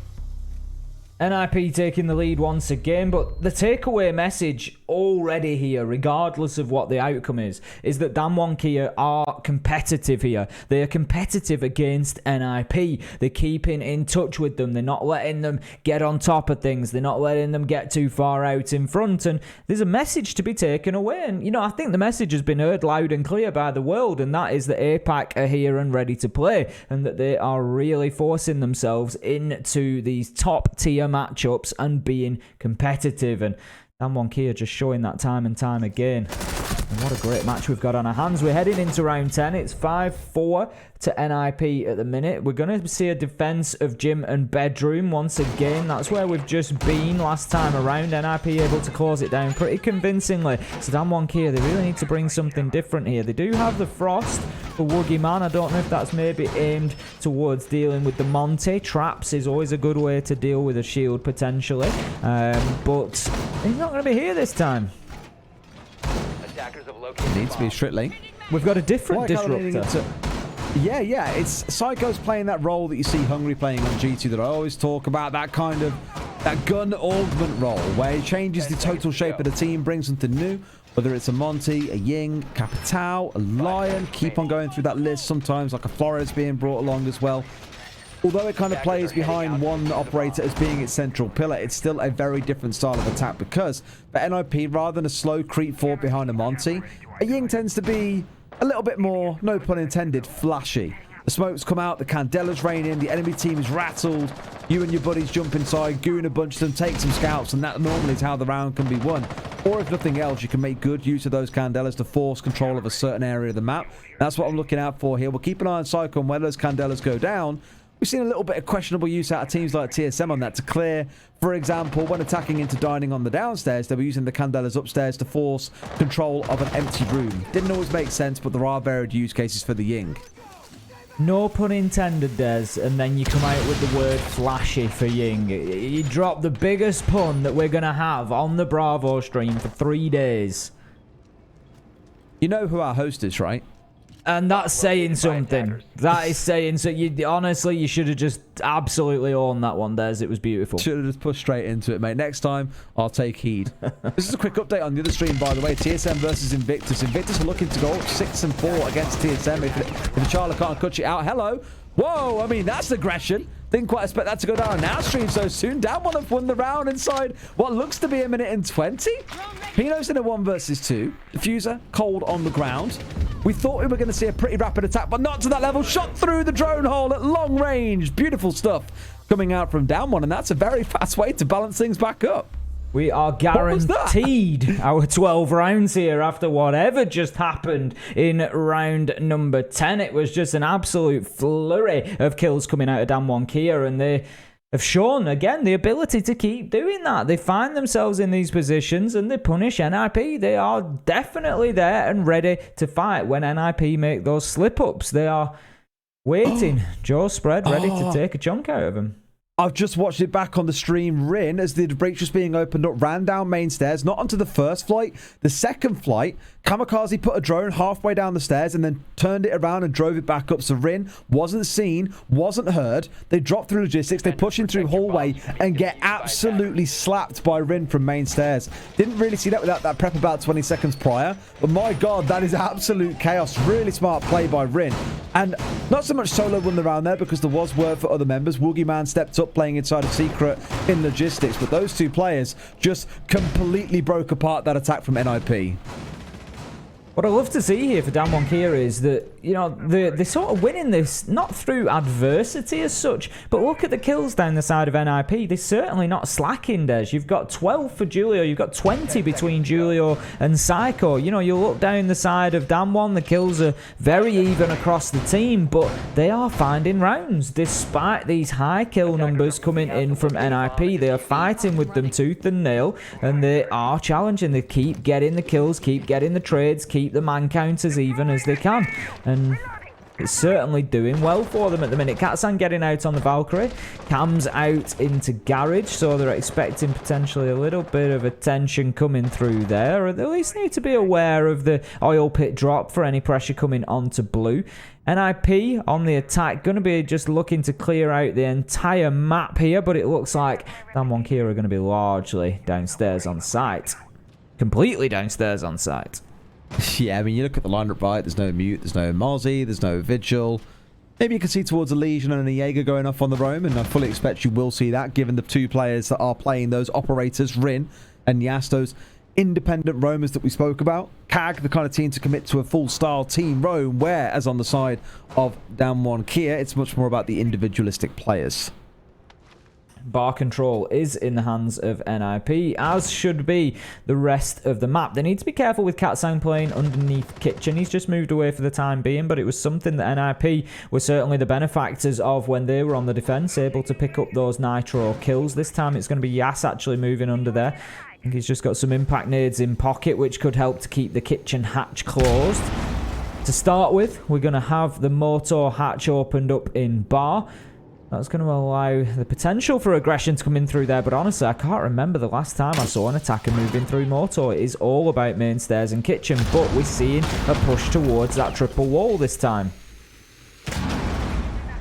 NIP taking the lead once again, but the takeaway message already here, regardless of what the outcome is that DWG KIA are competitive here. They are competitive against NIP. They're keeping in touch with them. They're not letting them get on top of things. They're not letting them get too far out in front, and there's a message to be taken away. And, you know, I think the message has been heard loud and clear by the world, and that is that APAC are here and ready to play, and that they are really forcing themselves into these top tier matchups and being competitive. And DWG KIA just showing that time and time again. And what a great match we've got on our hands. We're heading into round 10. It's 5-4 to NIP at the minute. We're going to see a defense of gym and bedroom once again. That's where we've just been last time around. NIP able to close it down pretty convincingly. So DWG KIA, they really need to bring something different here. They do have the Frost for Woogie Man. I don't know if that's maybe aimed towards dealing with the Monte. Traps is always a good way to deal with a shield potentially. But he's not going to be here this time. It needs to be Stritley. We've got a different disruptor. Yeah, it's Psycho's playing that role that you see Hungry playing on G2 that I always talk about, that kind of That gun augment role, where it changes the total shape of the team, brings something new. Whether it's a Monty, a Ying, Capitao, a Lion, keep on going through that list. Sometimes like a Flores being brought along as well. Although it kind of plays behind one operator as being its central pillar, it's still a very different style of attack because for NIP, rather than a slow creep forward behind a Monty, a Ying tends to be a little bit more, no pun intended, flashy. The smokes come out, the candelas rain in, the enemy team is rattled. You and your buddies jump inside, goon a bunch of them, take some scouts, and that normally is how the round can be won. Or if nothing else, you can make good use of those candelas to force control of a certain area of the map. That's what I'm looking out for here. We'll keep an eye on Psycho and where those candelas go down. We've seen a little bit of questionable use out of teams like TSM on that to clear. For example, when attacking into dining on the downstairs, they were using the candelas upstairs to force control of an empty room. Didn't always make sense, but there are varied use cases for the Ying. No pun intended, Des, and then you come out with the word flashy for Ying. You drop the biggest pun that we're going to have on the Bravo stream for 3 days. You know who our host is, right? And that's saying something. That is saying so. Honestly, you should have just absolutely owned that one, Des. It was beautiful. Should have just pushed straight into it, mate. Next time, I'll take heed. This is a quick update on the other stream, by the way. TSM versus Invictus. Invictus are looking to go 6-4 against TSM if the Charlie can't cut you out. Hello. Whoa, I mean, that's aggression. Didn't quite expect that to go down now stream so soon. Down one have won the round inside what looks to be a minute and 20. Pino's in a 1 versus 2. Diffuser cold on the ground. We thought we were going to see a pretty rapid attack, but not to that level. Shot through the drone hole at long range. Beautiful stuff coming out from down one, and that's a very fast way to balance things back up. We are guaranteed our 12 rounds here after whatever just happened in round number 10. It was just an absolute flurry of kills coming out of DWG KIA, and they have shown, again, the ability to keep doing that. They find themselves in these positions and they punish NIP. They are definitely there and ready to fight when NIP make those slip-ups. They are waiting. Joe spread, ready to take a chunk out of them. I've just watched it back on the stream. Rin, as the breach was being opened up, ran down main stairs, not onto the first flight, the second flight. Kamikaze put a drone halfway down the stairs and then turned it around and drove it back up. So Rin wasn't seen, wasn't heard. They drop through logistics, they push in through hallway and get absolutely slapped by Rin from main stairs. Didn't really see that without that prep about 20 seconds prior. But my God, that is absolute chaos. Really smart play by Rin. And not so much Solo won the round there because there was work for other members. Woogie Man stepped up playing inside of Secret in logistics. But those two players just completely broke apart that attack from NIP. What I love to see here for DWG KIA is that, you know, they're sort of winning this, not through adversity as such, but look at the kills down the side of NIP. They're certainly not slacking, Des. You've got 12 for Julio. You've got 20 between Julio and Psycho. You know, you look down the side of DWG, the kills are very even across the team, but they are finding rounds. Despite these high kill numbers coming in from NIP, they are fighting with them tooth and nail, and they are challenging. They keep getting the kills, keep getting the trades, keep the man count as even as they can, and it's certainly doing well for them at the minute. Katsan getting out on the Valkyrie, Cam's out into Garage, so they're expecting potentially a little bit of attention coming through there, or they at least need to be aware of the oil pit drop for any pressure coming onto blue. NIP on the attack, going to be just looking to clear out the entire map here, but it looks like DWG KIA are going to be largely downstairs on site, completely downstairs on site. Yeah, I mean, you look at the lineup, right? There's no Mute, there's no Mozzie, there's no Vigil. Maybe you can see towards a Legion and a Jaeger going off on the roam, and I fully expect you will see that, given the two players that are playing those operators, Rin and Yas, those independent roamers that we spoke about. CAG, the kind of team to commit to a full-style team roam, where, as on the side of DWG KIA, it's much more about the individualistic players. Bar control is in the hands of NIP, as should be the rest of the map. They need to be careful with Katsan playing underneath Kitchen. He's just moved away for the time being, but it was something that NIP were certainly the benefactors of when they were on the defense, able to pick up those Nitro kills. This time it's going to be Yas actually moving under there. I think he's just got some impact nades in pocket, which could help to keep the kitchen hatch closed. To start with, we're going to have the motor hatch opened up in bar. That's going to allow the potential for aggression to come in through there, but honestly, I can't remember the last time I saw an attacker moving through motor. It is all about main stairs and kitchen, but we're seeing a push towards that triple wall this time.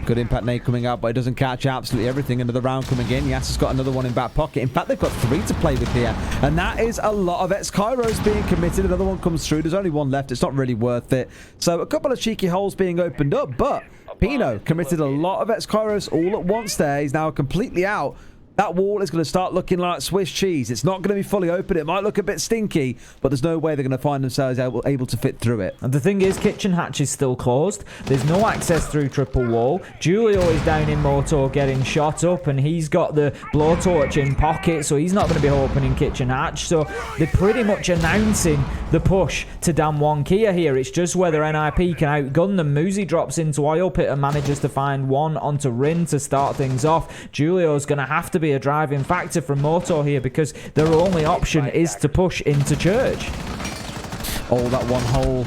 Good impact nade coming out, but it doesn't catch absolutely everything. Another round coming in. Yas has got another one in back pocket. In fact, they've got 3 to play with here. And that is a lot of X-Kairos being committed. Another one comes through. There's only one left. It's not really worth it. So a couple of cheeky holes being opened up, but Pino committed a lot of X-Kairos all at once there. He's now completely out. That wall is going to start looking like Swiss cheese. It's not going to be fully open. It might look a bit stinky, but there's no way they're going to find themselves able to fit through it. And the thing is, kitchen hatch is still closed. There's no access through triple wall. Julio is down in motor getting shot up, and he's got the blowtorch in pocket, so he's not going to be opening kitchen hatch. So they're pretty much announcing the push to DWG KIA here. It's just whether NIP can outgun them. Muzi drops into oil pit and manages to find one onto Rin to start things off. Julio's going to have to be a driving factor from Moto here because their only option is to push into church. Oh, that one hole.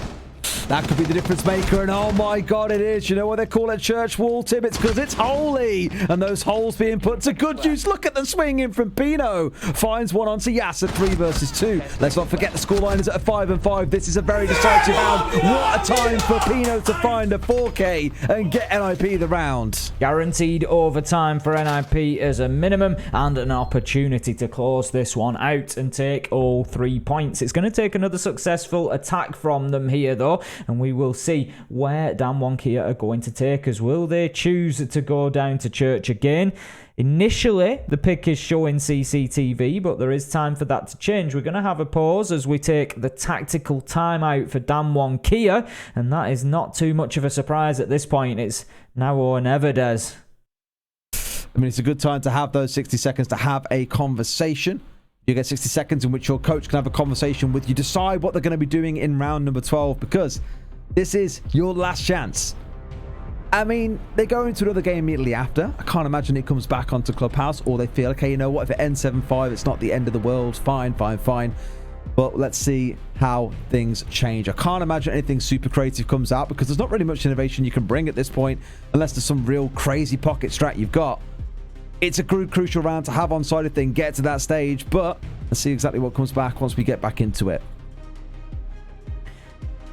That could be the difference maker, and oh my god, it is. You know why they call it church wall, Tim? It's because it's holy, and those holes being put to good use. Look at the swing in from Pino. Finds one onto Yas at 3 versus 2. Let's not forget the scoreline is at a 5 and 5. This is a very decisive round. What a time for Pino to find a 4K and get NIP the round. Guaranteed overtime for NIP as a minimum, and an opportunity to close this one out and take all 3 points. It's going to take another successful attack from them here, though, and we will see where DWG KIA are going to take us. Will they choose to go down to church again? Initially, the pick is showing CCTV, but there is time for that to change. We're going to have a pause as we take the tactical timeout for DWG KIA, and that is not too much of a surprise at this point. It's now or never, Des. I mean, it's a good time to have those 60 seconds to have a conversation. You get 60 seconds in which your coach can have a conversation with you, decide what they're going to be doing in round number 12, because this is your last chance. I mean, they go into another game immediately after. I can't imagine it comes back onto Clubhouse, or they feel, okay, you know what, if it ends 7-5, it's not the end of the world. Fine. But let's see how things change. I can't imagine anything super creative comes out, because there's not really much innovation you can bring at this point, unless there's some real crazy pocket strat you've got. It's a crucial round to have on side if they can get to that stage, but let's see exactly what comes back once we get back into it.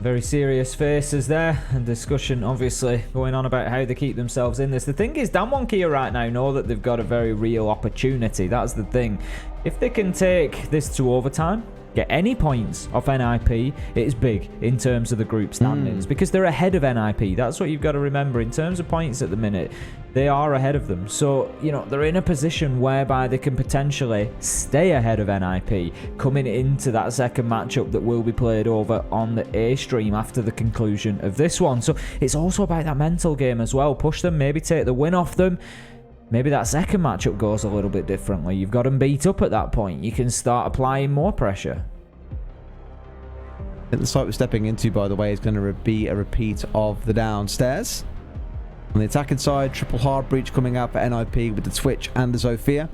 Very serious faces there, and discussion obviously going on about how they keep themselves in this. The thing is, DWG KIA right now know that they've got a very real opportunity. That's the thing. If they can take this to overtime, get any points off NIP, it is big in terms of the group standings, because they're ahead of NIP. That's what you've got to remember. In terms of points at the minute, they are ahead of them. So, you know, they're in a position whereby they can potentially stay ahead of NIP coming into that second matchup that will be played over on the A stream after the conclusion of this one. So it's also about that mental game as well. Push them, maybe take the win off them. Maybe that second matchup goes a little bit differently. You've got them beat up at that point. You can start applying more pressure. I think the site we're stepping into, by the way, is going to be a repeat of the downstairs. On the attacking side, triple hard breach coming out for NIP with the Twitch and the Zofia.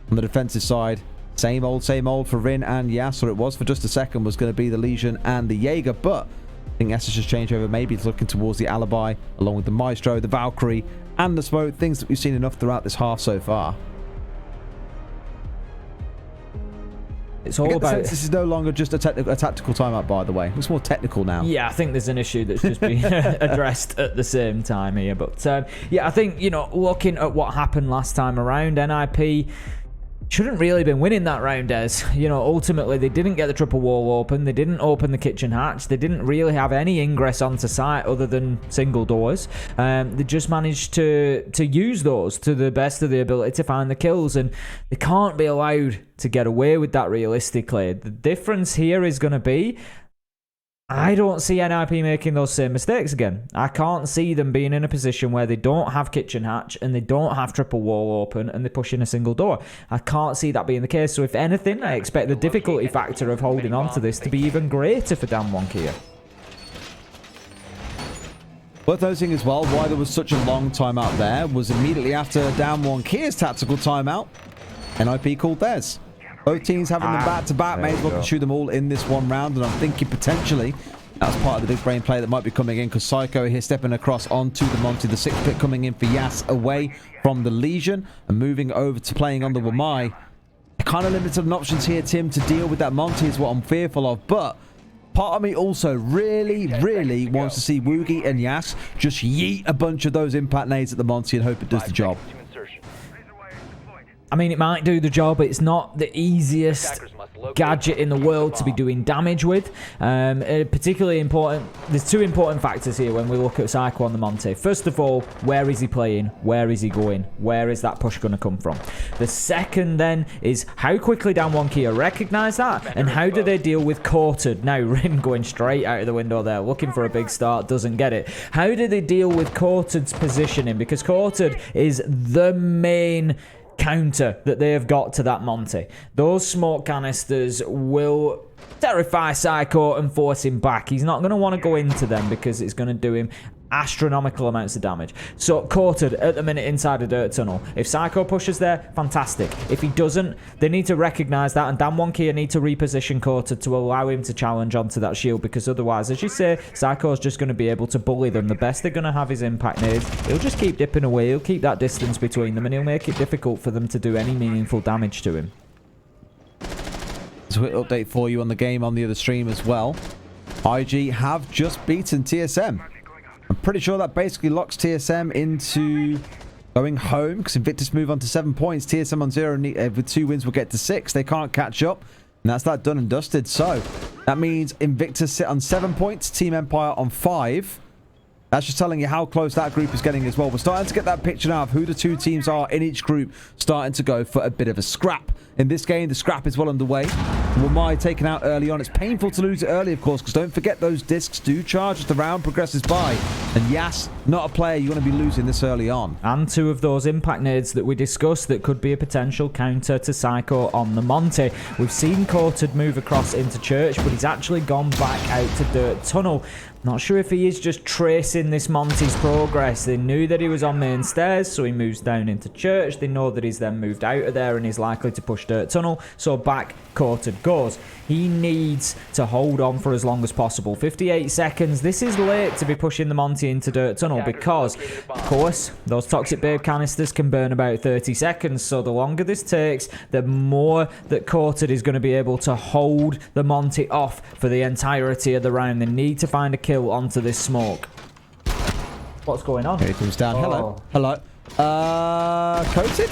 On the defensive side, same old for Rin and Yas, or it was for just a second, was going to be the Legion and the Jaeger, but I think Yas has just changed over. Maybe it's looking towards the Alibi, along with the Maestro, the Valkyrie, and the Smoke, things that we've seen enough throughout this half so far. It's all about... This is no longer just a tactical timeout, by the way. It's more technical now. Yeah, I think there's an issue that's just being addressed at the same time here. But yeah, I think, you know, looking at what happened last time around, NIP shouldn't really been winning that round, as you know, ultimately they didn't get the triple wall open, they didn't open the kitchen hatch, they didn't really have any ingress onto site other than single doors. They just managed to use those to the best of their ability to find the kills, and they can't be allowed to get away with that realistically. The difference here is going to be, I don't see NIP making those same mistakes again. I can't see them being in a position where they don't have kitchen hatch and they don't have triple wall open and they push in a single door. I can't see that being the case. So if anything, I expect the difficulty factor of holding on to this to be even greater for DWG KIA. Worth noting as well, why there was such a long timeout there was immediately after DWG KIA's tactical timeout, NIP called theirs. Both teams having them back-to-back, may as well shoot them all in this one round, and I'm thinking potentially that's part of the big brain play that might be coming in, because Psycho here stepping across onto the Monty, the 6th pick coming in for Yas away from the Legion and moving over to playing on the Wamai. Kind of limited on options here, Tim, to deal with that Monty is what I'm fearful of, but part of me also really wants to see Woogie and Yas just yeet a bunch of those impact nades at the Monty and hope it does the job. I mean, it might do the job. It's not the easiest gadget in the world to be doing damage with. Particularly important. There's two important factors here when we look at Psycho on the Monty. First of all, where is he playing? Where is he going? Where is that push going to come from? The second then is how quickly DWG KIA recognise that, and how do they deal with Quartered? Now, Rin going straight out of the window there, looking for a big start, doesn't get it. How do they deal with Quartered's positioning? Because Quartered is the main counter that they have got to that Monty. Those smoke canisters will terrify Psycho and force him back. He's not going to want to go into them because it's going to do him astronomical amounts of damage. So Quartered at the minute inside a dirt tunnel. If Psycho pushes there, fantastic. If he doesn't, they need to recognise that, and DWG KIA need to reposition Quartered to allow him to challenge onto that shield, because otherwise, as you say, Psycho's just going to be able to bully them. The best they're going to have is impact nades. He'll just keep dipping away, he'll keep that distance between them, and he'll make it difficult for them to do any meaningful damage to him. So a quick update for you on the game on the other stream as well. IG have just beaten TSM. I'm pretty sure that basically locks TSM into going home, because Invictus move on to 7 points. TSM on 0 with 2 wins will get to 6. They can't catch up, and that's that done and dusted. So that means Invictus sit on 7 points, Team Empire on 5. That's just telling you how close that group is getting as well. We're starting to get that picture now of who the two teams are in each group, starting to go for a bit of a scrap. In this game, the scrap is well underway. Wamai taken out early on. It's painful to lose it early, of course, because don't forget those discs do charge as the round progresses by. And Yas, not a player you want to be losing this early on. And 2 of those impact nades that we discussed that could be a potential counter to Psycho on the Monty. We've seen Quartered move across into Church, but he's actually gone back out to Dirt Tunnel. Not sure if he is just tracing this Monty's progress. They knew that he was on main stairs, so he moves down into Church. They know that he's then moved out of there and he's likely to push Dirt Tunnel, so back Quartered goes. He needs to hold on for as long as possible. 58 seconds. This is late to be pushing the Monty into Dirt Tunnel because, of course, those Toxic Babe canisters can burn about 30 seconds. So the longer this takes, the more that Quartered is going to be able to hold the Monty off for the entirety of the round. They need to find a kill onto this smoke. What's going on? Here he comes down. Hello. Hello. Coated?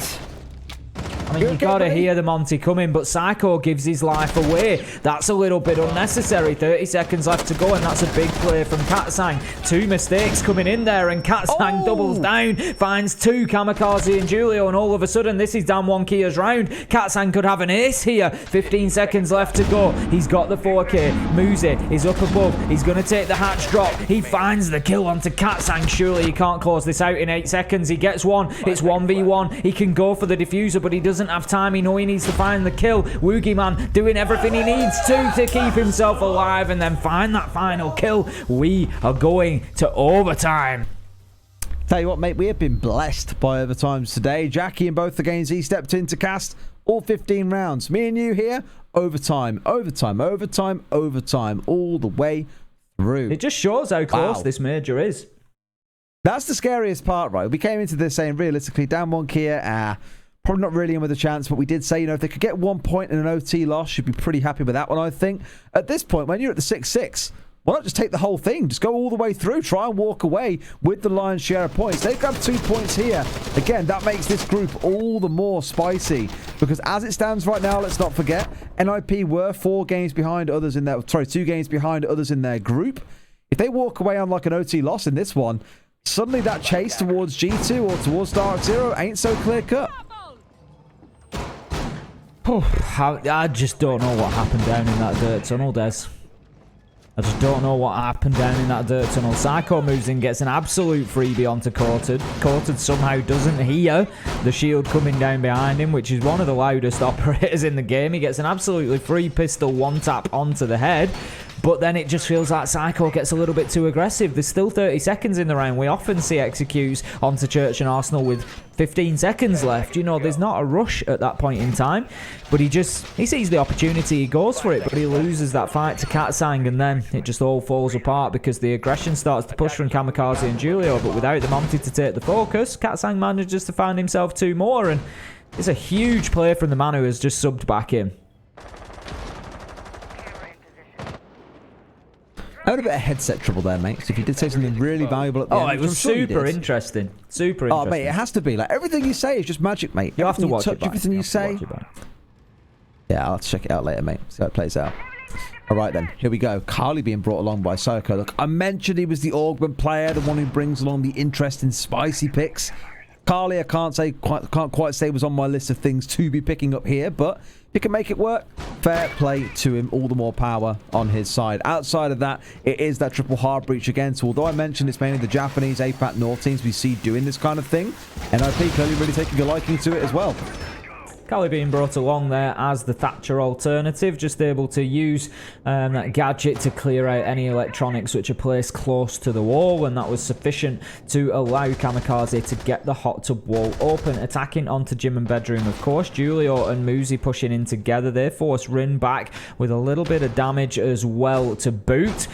I mean, you gotta hear the Monty coming, but Psycho gives his life away. That's a little bit unnecessary. 30 seconds left to go, and that's a big play from Katsang. 2 mistakes coming in there, and Katsang doubles down, finds 2, Kamikaze and Julio, and all of a sudden, this is DWG KIA's round. Katsang could have an ace here. 15 seconds left to go. He's got the 4K. Muzi is up above. He's gonna take the hatch drop. He finds the kill onto Katsang. Surely he can't close this out in 8 seconds. He gets one. It's 1v1. He can go for the diffuser, but he doesn't have time. He knows he needs to find the kill. Woogie Man doing everything he needs to keep himself alive and then find that final kill. We are going to overtime. Tell you what, mate, we have been blessed by overtimes today. Jackie in both the games he stepped in to cast all 15 rounds. Me and you here, overtime, overtime, overtime, overtime, all the way through. It just shows how close this major is. That's the scariest part, right? We came into this saying, realistically, DWG KIA, probably not really in with a chance, but we did say, you know, if they could get 1 point in an OT loss, you'd be pretty happy with that one, I think. At this point, when you're at the 6-6, why not just take the whole thing? Just go all the way through. Try and walk away with the lion's share of points. They've got 2 points here. Again, that makes this group all the more spicy. Because as it stands right now, let's not forget, NIP were 4 games behind others in their... Sorry, 2 games behind others in their group. If they walk away on like an OT loss in this one, suddenly that chase towards G2 or towards Dark Zero ain't so clear-cut. I just don't know what happened down in that dirt tunnel, Des. I just don't know what happened down in that dirt tunnel. Psycho moves in, gets an absolute freebie onto Quartered. Quartered somehow doesn't hear the shield coming down behind him, which is one of the loudest operators in the game. He gets an absolutely free pistol 1-tap onto the head. But then it just feels like Psycho gets a little bit too aggressive. There's still 30 seconds in the round. We often see executes onto Church and Arsenal with 15 seconds left. You know, there's not a rush at that point in time. But he sees the opportunity, he goes for it, but he loses that fight to Katsang, and then it just all falls apart because the aggression starts to push from Kamikaze and Julio. But without the Monty to take the focus, Katsang manages to find himself 2 more, and it's a huge play from the man who has just subbed back in. I had a bit of headset trouble there, mate. So if you did say something really valuable at the end, it was super interesting. Super interesting. Oh, mate, it has to be. Like, everything you say is just magic, mate. You have to watch it back. Everything you say. Yeah, I'll have to check it out later, mate. See how it plays out. All right, then. Here we go. Carly being brought along by Psycho. Look, I mentioned he was the augment player, the one who brings along the interesting, spicy picks. Carly, I can't quite say was on my list of things to be picking up here, but if he can make it work, fair play to him. All the more power on his side. Outside of that, it is that triple hard breach again. So although I mentioned it's mainly the Japanese APAC North teams we see doing this kind of thing, NIP clearly really taking a liking to it as well. Callie being brought along there as the Thatcher alternative, just able to use that gadget to clear out any electronics which are placed close to the wall, and that was sufficient to allow Kamikaze to get the hot tub wall open. Attacking onto gym and bedroom, of course. Julio and Muzi pushing in together. They force Rin back with a little bit of damage as well to boot.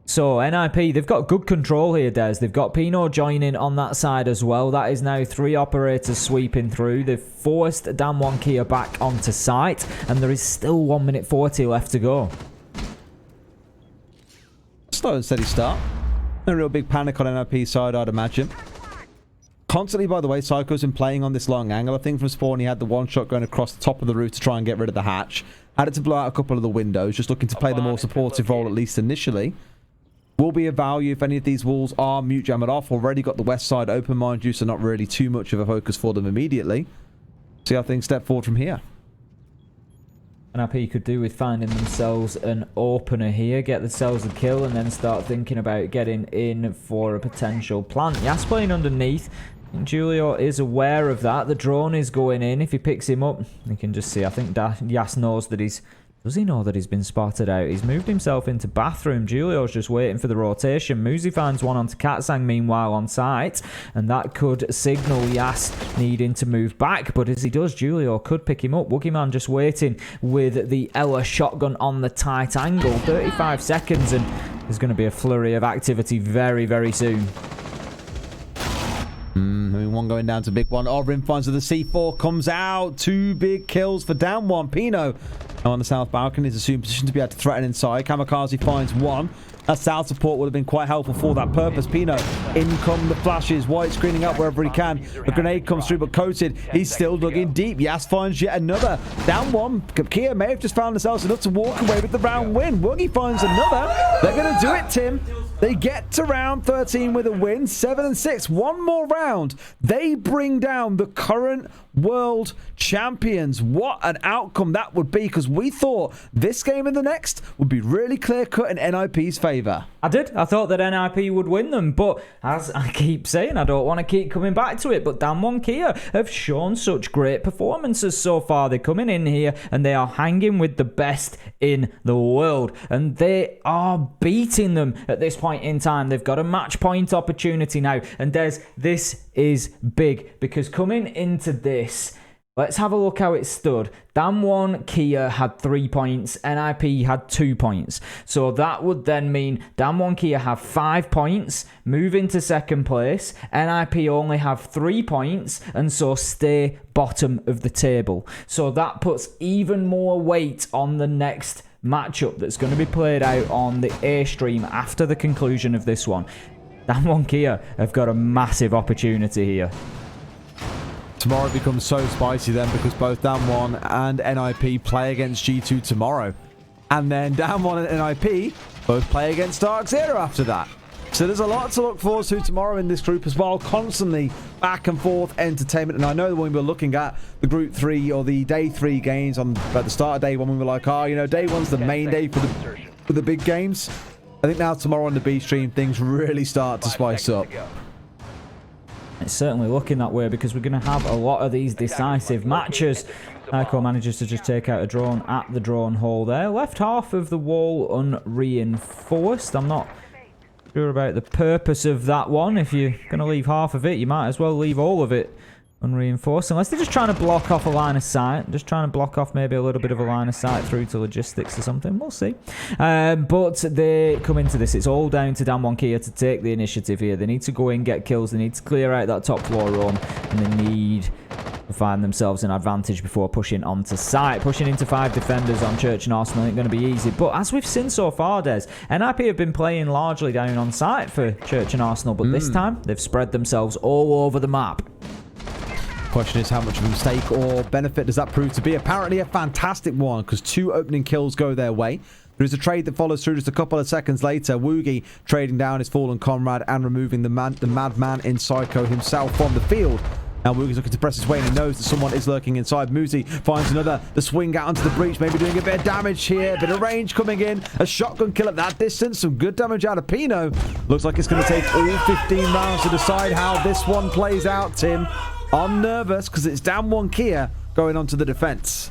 So, NIP, they've got good control here, Des. They've got Pino joining on that side as well. That is now 3 operators sweeping through. They've forced DWG KIA back onto site, and there is still 1 minute 40 left to go. Slow and steady start. No real big panic on NIP's side, I'd imagine. Constantly, by the way, Psycho's been playing on this long angle. I think from spawn he had the one shot going across the top of the roof to try and get rid of the hatch. Had it to blow out a couple of the windows, just looking to play the more supportive role, at least initially. Will be of value if any of these walls are mute jammed off. Already got the west side open, mind you, so not really too much of a focus for them immediately. See how things step forward from here. NIP could do with finding themselves an opener here, get themselves a kill, and then start thinking about getting in for a potential plant. Yas playing underneath. And Julio is aware of that. The drone is going in. If he picks him up, you can just see, I think Yas knows that he's... Does he know that he's been spotted out? He's moved himself into bathroom. Julio's just waiting for the rotation. Muzi finds one onto Katsang meanwhile on site, and that could signal Yas needing to move back. But as he does, Julio could pick him up. Woogieman just waiting with the Ella shotgun on the tight angle. 35 seconds, and there's going to be a flurry of activity very, very soon. One going down to big one. Rin finds the C4 comes out. 2 big kills for down one. Pino on the south balcony is assumed position to be able to threaten inside. Kamikaze finds one. That south support would have been quite helpful for that purpose. Pino, in come the flashes. White screening up wherever he can. A grenade comes through, but coated. He's still digging deep. Yas finds yet another. Down one. Kia may have just found themselves enough to walk away with the round win. Woogie finds another. They're going to do it, Tim. They get to round 13 with a win. 7-6. One more round. They bring down the current world champions. What an outcome that would be, because we thought this game and the next would be really clear-cut in NIP's favour. I did. I thought that NIP would win them, but as I keep saying, I don't want to keep coming back to it, but DWG KIA have shown such great performances so far. They're coming in here and they are hanging with the best in the world, and they are beating them at this point in time. They've got a match point opportunity now, and this is big, because coming into this, let's have a look how it stood. DWG KIA had 3 points. NIP had 2 points. So that would then mean DWG KIA have 5 points, move into second place. NIP only have 3 points, and so stay bottom of the table. So that puts even more weight on the next matchup that's going to be played out on the A stream after the conclusion of this one. DWG KIA have got a massive opportunity here. Tomorrow becomes so spicy then, because both DWG and NIP play against G2 tomorrow. And then DWG and NIP both play against Dark Zero after that. So there's a lot to look forward to tomorrow in this group as well. Constantly back and forth entertainment. And I know when we were looking at the group 3 or the day 3 games at the start of day 1, we were like, oh, you know, day 1's the main day for the big games. I think now tomorrow on the B stream, things really start to spice up. It's certainly looking that way, because we're going to have a lot of these decisive matches. Ico manages to just take out a drone at the drone hole there. Left half of the wall unreinforced. I'm not sure about the purpose of that one. If you're going to leave half of it, you might as well leave all of it unreinforced, unless they're just trying to block off a line of sight. Just trying to block off maybe a little bit of a line of sight through to logistics or something. We'll see. But they come into this. It's all down to DWG KIA to take the initiative here. They need to go in, get kills. They need to clear out that top floor roam, and they need find themselves an advantage before pushing onto site. Pushing into 5 defenders on Church and Arsenal ain't going to be easy. But as we've seen so far, Des, NIP have been playing largely down on site for Church and Arsenal. But this time, they've spread themselves all over the map. Question is, how much of a mistake or benefit does that prove to be? Apparently a fantastic one, because 2 opening kills go their way. There is a trade that follows through just a couple of seconds later. Woogie trading down his fallen comrade and removing the madman in Psycho himself from the field. Now Woogie's looking to press his way and he knows that someone is lurking inside. Muzi finds another. The swing out onto the breach, maybe doing a bit of damage here. A bit of range coming in. A shotgun kill at that distance. Some good damage out of Pino. Looks like it's going to take all 15 rounds to decide how this one plays out, Tim. I'm nervous because it's Damwon Kia going on to the defense.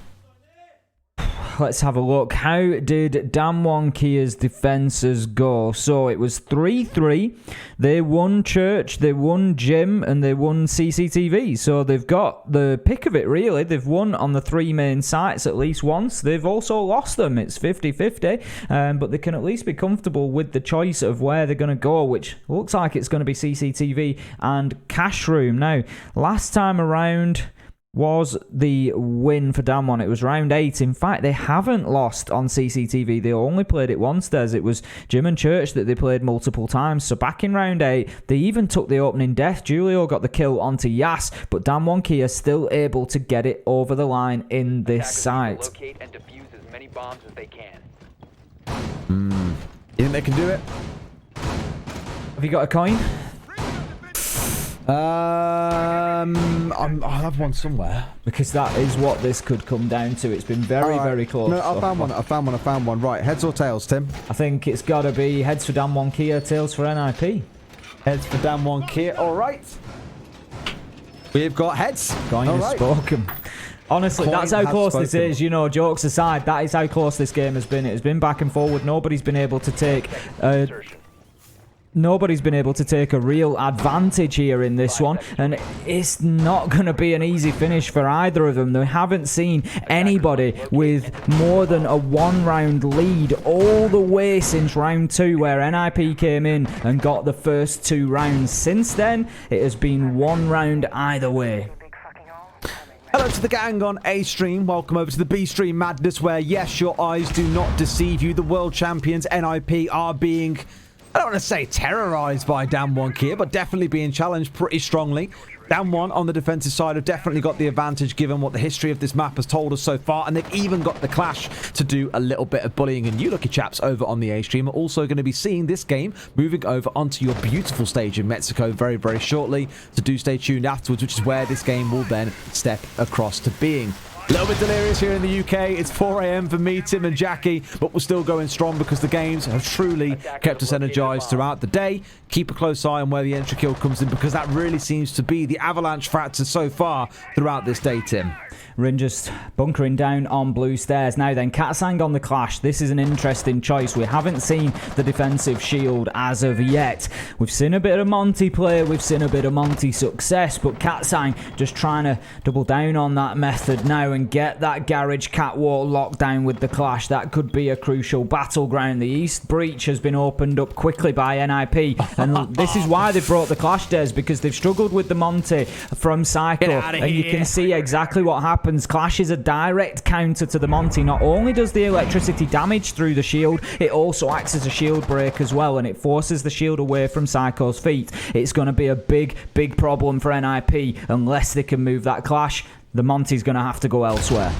Let's have a look. How did Damwon Kia's defenses go? So it was 3-3. They won Church, they won Gym, and they won CCTV. So they've got the pick of it, really. They've won on the 3 main sites at least once. They've also lost them. It's 50-50. But they can at least be comfortable with the choice of where they're going to go, which looks like it's going to be CCTV and Cash Room. Now, last time around was the win for Damwon. It was round 8. In fact, they haven't lost on CCTV. They only played it once, Des. It was Jim and Church that they played multiple times. So back in round 8, they even took the opening death. Julio got the kill onto Yas, but Damwon Kia still able to get it over the line in this site. Locate and defuse as many bombs as they can. You think they can do it? Have you got a coin? I'll have one somewhere. Because that is what this could come down to. It's been very, very close. No, I found one. Right, heads or tails, Tim? I think it's got to be heads for Damwon Kia, tails for NIP. Heads for Damwon Kia. All right. We've got heads. Coin has spoken. Honestly, that's how close this is. You know, jokes aside, that is how close this game has been. It has been back and forward. Nobody's been able to take a real advantage here in this one, and it's not going to be an easy finish for either of them. They haven't seen anybody with more than a 1-round lead all the way since round 2, where NIP came in and got the first 2 rounds. Since then, it has been 1 round either way. Hello to the gang on A stream. Welcome over to the B stream madness, where yes, your eyes do not deceive you. The world champions NIP are being, I don't want to say terrorized by Damwon Kia, but definitely being challenged pretty strongly. Damwon on the defensive side have definitely got the advantage given what the history of this map has told us so far, and they've even got the Clash to do a little bit of bullying. And you lucky chaps over on the A stream are also going to be seeing this game moving over onto your beautiful stage in Mexico very, very shortly. So do stay tuned afterwards, which is where this game will then step across to being. A little bit delirious here in the UK. It's 4 a.m. for me, Tim and Jackie, but we're still going strong because the games have truly kept us energized throughout the day. Keep a close eye on where the entry kill comes in, because that really seems to be the avalanche factor so far throughout this day, Tim. Rin just bunkering down on blue stairs. Now then, Katsang on the Clash. This is an interesting choice. We haven't seen the defensive shield as of yet. We've seen a bit of Monty play. We've seen a bit of Monty success. But Katsang just trying to double down on that method now and get that garage catwalk locked down with the Clash. That could be a crucial battleground. The East Breach has been opened up quickly by NIP. And this is why they brought the Clash, Des, because they've struggled with the Monty from Psycho. And you can see exactly what happens. Clash is a direct counter to the Monty. Not only does the electricity damage through the shield, it also acts as a shield break as well, and it forces the shield away from Psycho's feet. It's going to be a big, big problem for NIP unless they can move that Clash. The Monty's going to have to go elsewhere.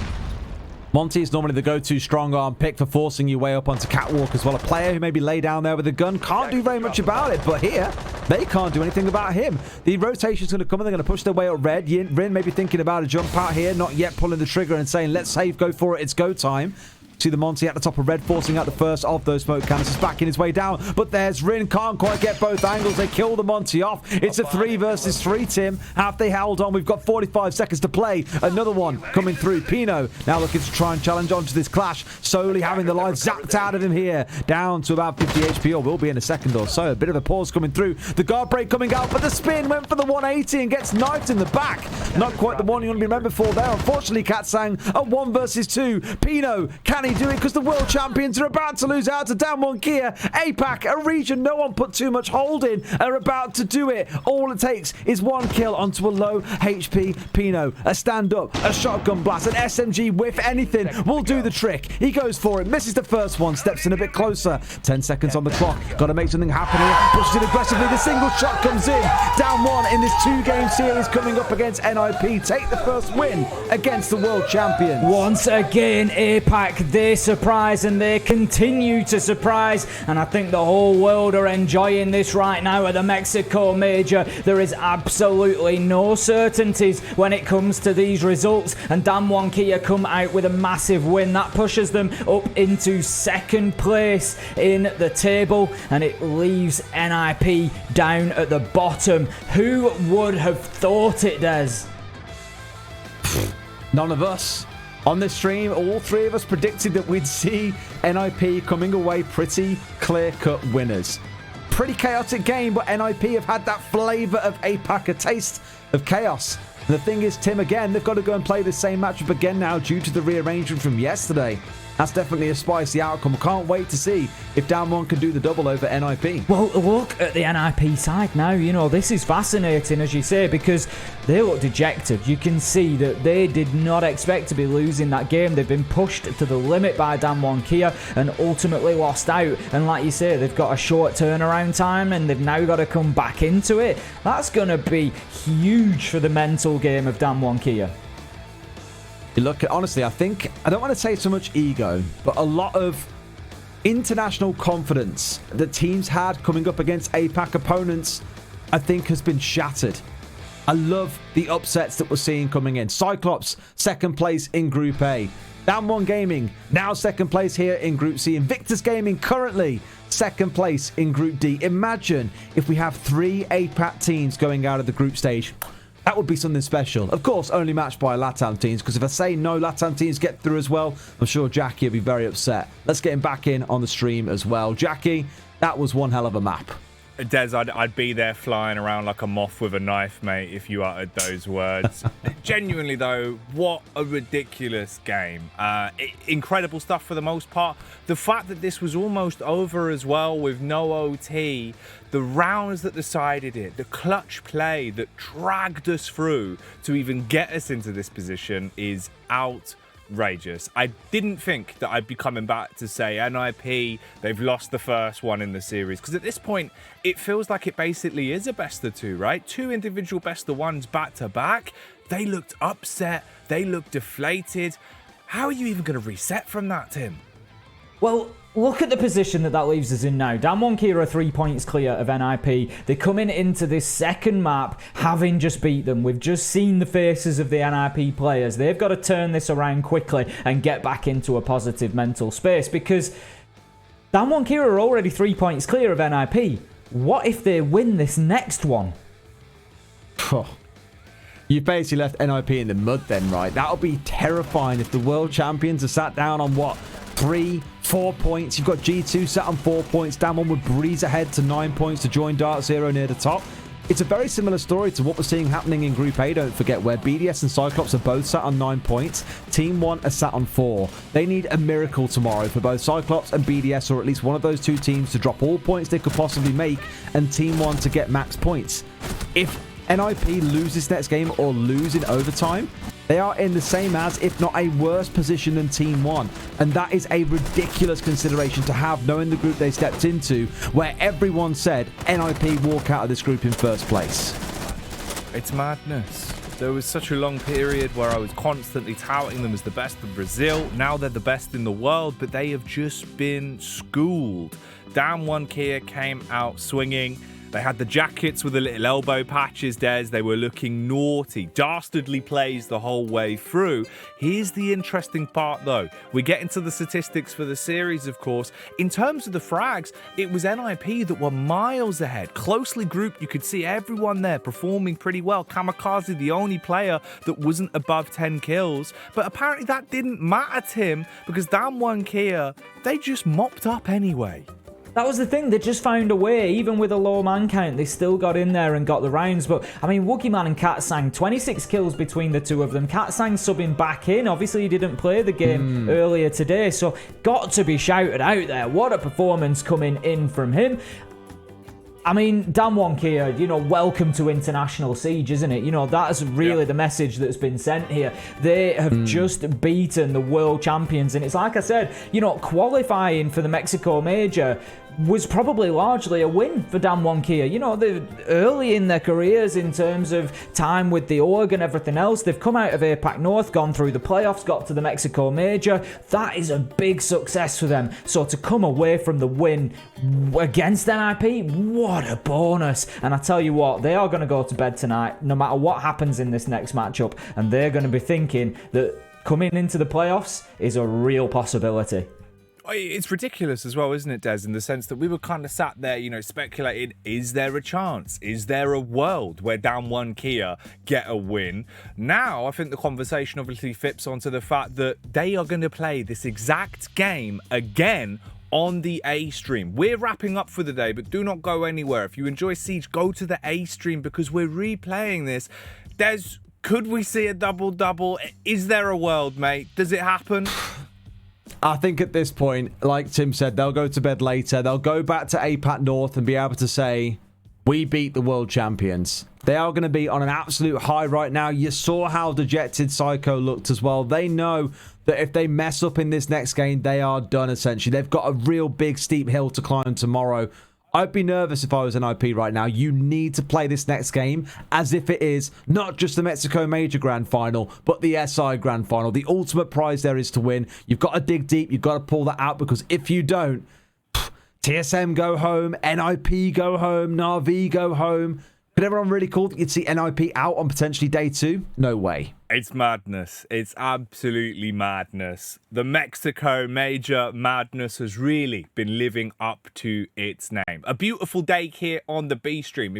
Monty is normally the go-to strong arm pick for forcing you way up onto catwalk as well. A player who maybe lay down there with a gun can't do very much about it, but here they can't do anything about him. The rotation's going to come and they're going to push their way up red. Rin maybe thinking about a jump out here, not yet pulling the trigger and saying, let's save, go for it, it's go time. See the Monty at the top of red, forcing out the first of those smoke canisters, backing his way down. But there's Rin, can't quite get both angles. They kill the Monty off. It's a 3 versus 3, Tim. Have they held on? We've got 45 seconds to play. Another one coming through. Pino now looking to try and challenge onto this Clash. Slowly having the life zapped out of him here. Down to about 50 HP, or will be in a second or so. A bit of a pause coming through. The guard break coming out, but the spin went for the 180 and gets knifed in the back. Not quite the one you want to be remembered for there. Unfortunately, Katsang, a 1 versus 2. Pino, can Can he do it? Because the world champions are about to lose out to Damwon Kia. APAC, a region no one put too much hold in, are about to do it. All it takes is one kill onto a low HP Pino. A stand-up, a shotgun blast, an SMG whiff, anything will do the trick. He goes for it, misses the first one, steps in a bit closer. 10 seconds on the clock. Got to make something happen here. Pushes it aggressively. The single shot comes in. Down one in this 2-game series coming up against NIP. Take the first win against the world champions. Once again, APAC, they surprise and they continue to surprise. And I think the whole world are enjoying this right now at the Mexico Major. There is absolutely no certainties when it comes to these results. And Damwon Kia come out with a massive win. That pushes them up into second place in the table. And it leaves NIP down at the bottom. Who would have thought it, Des? None of us. On this stream, all three of us predicted that we'd see NIP coming away pretty clear-cut winners. Pretty chaotic game, but NIP have had that flavour of APAC, a taste of chaos. And the thing is, Tim, again, they've got to go and play the same matchup again now due to the rearrangement from yesterday. That's definitely a spicy outcome. Can't wait to see if Damwon can do the double over NIP. Well, look at the NIP side now. You know, this is fascinating, as you say, because they look dejected. You can see that they did not expect to be losing that game. They've been pushed to the limit by Damwon Kia and ultimately lost out. And like you say, they've got a short turnaround time and they've now got to come back into it. That's going to be huge for the mental game of Damwon Kia. You look at, honestly, I think, I don't want to say so much ego, but a lot of international confidence that teams had coming up against APAC opponents, I think has been shattered. I love the upsets that we're seeing coming in. Cyclops, second place in Group A. Damwon Gaming, now second place here in Group C. Invictus Gaming, currently second place in Group D. Imagine if we have 3 APAC teams going out of the group stage. That would be something special. Of course, only matched by LATAM teams, because if I say no LATAM teams get through as well, I'm sure Jackie will be very upset. Let's get him back in on the stream as well. Jackie, that was one hell of a map. Des, I'd be there flying around like a moth with a knife, mate, if you uttered those words. Genuinely, though, what a ridiculous game. Incredible stuff for the most part. The fact that this was almost over as well with no OT, the rounds that decided it, the clutch play that dragged us through to even get us into this position is outrageous. I didn't think that I'd be coming back to say NIP, they've lost the first one in the series, because at this point it feels like it basically is a best of 2, right? 2 individual best of 1s back to back. They looked upset, they looked deflated. How are you even going to reset from that, Tim? Well, look at the position that leaves us in now. Damwon Kia are 3 points clear of NIP. They're coming into this second map having just beat them. We've just seen the faces of the NIP players. They've got to turn this around quickly and get back into a positive mental space, because Damwon Kia are already 3 points clear of NIP. What if they win this next one? You've basically left NIP in the mud then, right? That'll be terrifying if the world champions are sat down on what? 3, 4 points. You've got G2 sat on 4 points. Damwon would breeze ahead to 9 points to join Dark Zero near the top. It's a very similar story to what we're seeing happening in Group A, don't forget, where BDS and Cyclops are both sat on 9 points. Team 1 are sat on 4. They need a miracle tomorrow for both Cyclops and BDS, or at least one of those 2 teams, to drop all points they could possibly make, and Team 1 to get max points. If NIP loses next game or lose in overtime, they are in the same as, if not a worse position than Team 1. And that is a ridiculous consideration to have, knowing the group they stepped into, where everyone said NIP walk out of this group in first place. It's madness. There was such a long period where I was constantly touting them as the best of Brazil. Now they're the best in the world, but they have just been schooled. Damwon Kia came out swinging. They had the jackets with the little elbow patches, Des. They were looking naughty. Dastardly plays the whole way through. Here's the interesting part, though. We get into the statistics for the series, of course. In terms of the frags, it was NIP that were miles ahead. Closely grouped, you could see everyone there performing pretty well. Kamikaze, the only player that wasn't above 10 kills. But apparently that didn't matter, Tim, because Damwon Kia, they just mopped up anyway. That was the thing. They just found a way. Even with a low man count, they still got in there and got the rounds. But, I mean, Woogieman and Katsang, 26 kills between the two of them. Katsang subbing back in. Obviously, he didn't play the game earlier today. So, got to be shouted out there. What a performance coming in from him. I mean, Damwon Kia, welcome to International Siege, isn't it? That's really the message that's been sent here. They have just beaten the world champions. And it's like I said, qualifying for the Mexico Major was probably largely a win for Damwon Kia. They're early in their careers in terms of time with the org and everything else. They've come out of APAC North, gone through the playoffs, got to the Mexico Major. That is a big success for them. So to come away from the win against NIP, what a bonus. And I tell you what, they are going to go to bed tonight, no matter what happens in this next matchup. And they're going to be thinking that coming into the playoffs is a real possibility. It's ridiculous as well, isn't it, Des, in the sense that we were kind of sat there, speculating, is there a chance? Is there a world where Damwon Kia get a win? Now, I think the conversation obviously flips onto the fact that they are going to play this exact game again on the A stream. We're wrapping up for the day, but do not go anywhere. If you enjoy Siege, go to the A stream because we're replaying this. Des, could we see a double-double? Is there a world, mate? Does it happen? I think at this point, like Tim said, they'll go to bed later. They'll go back to APAC North and be able to say, we beat the world champions. They are going to be on an absolute high right now. You saw how dejected Psycho looked as well. They know that if they mess up in this next game, they are done, essentially. They've got a real big, steep hill to climb tomorrow. I'd be nervous if I was an IP right now. You need to play this next game as if it is not just the Mexico Major Grand Final, but the SI Grand Final. The ultimate prize there is to win. You've got to dig deep. You've got to pull that out because if you don't, TSM go home, NIP go home, Na'Vi go home. Could everyone really call that you'd see NIP out on potentially day 2? No way. It's madness. It's absolutely madness. The Mexico Major madness has really been living up to its name. A beautiful day here on the B stream.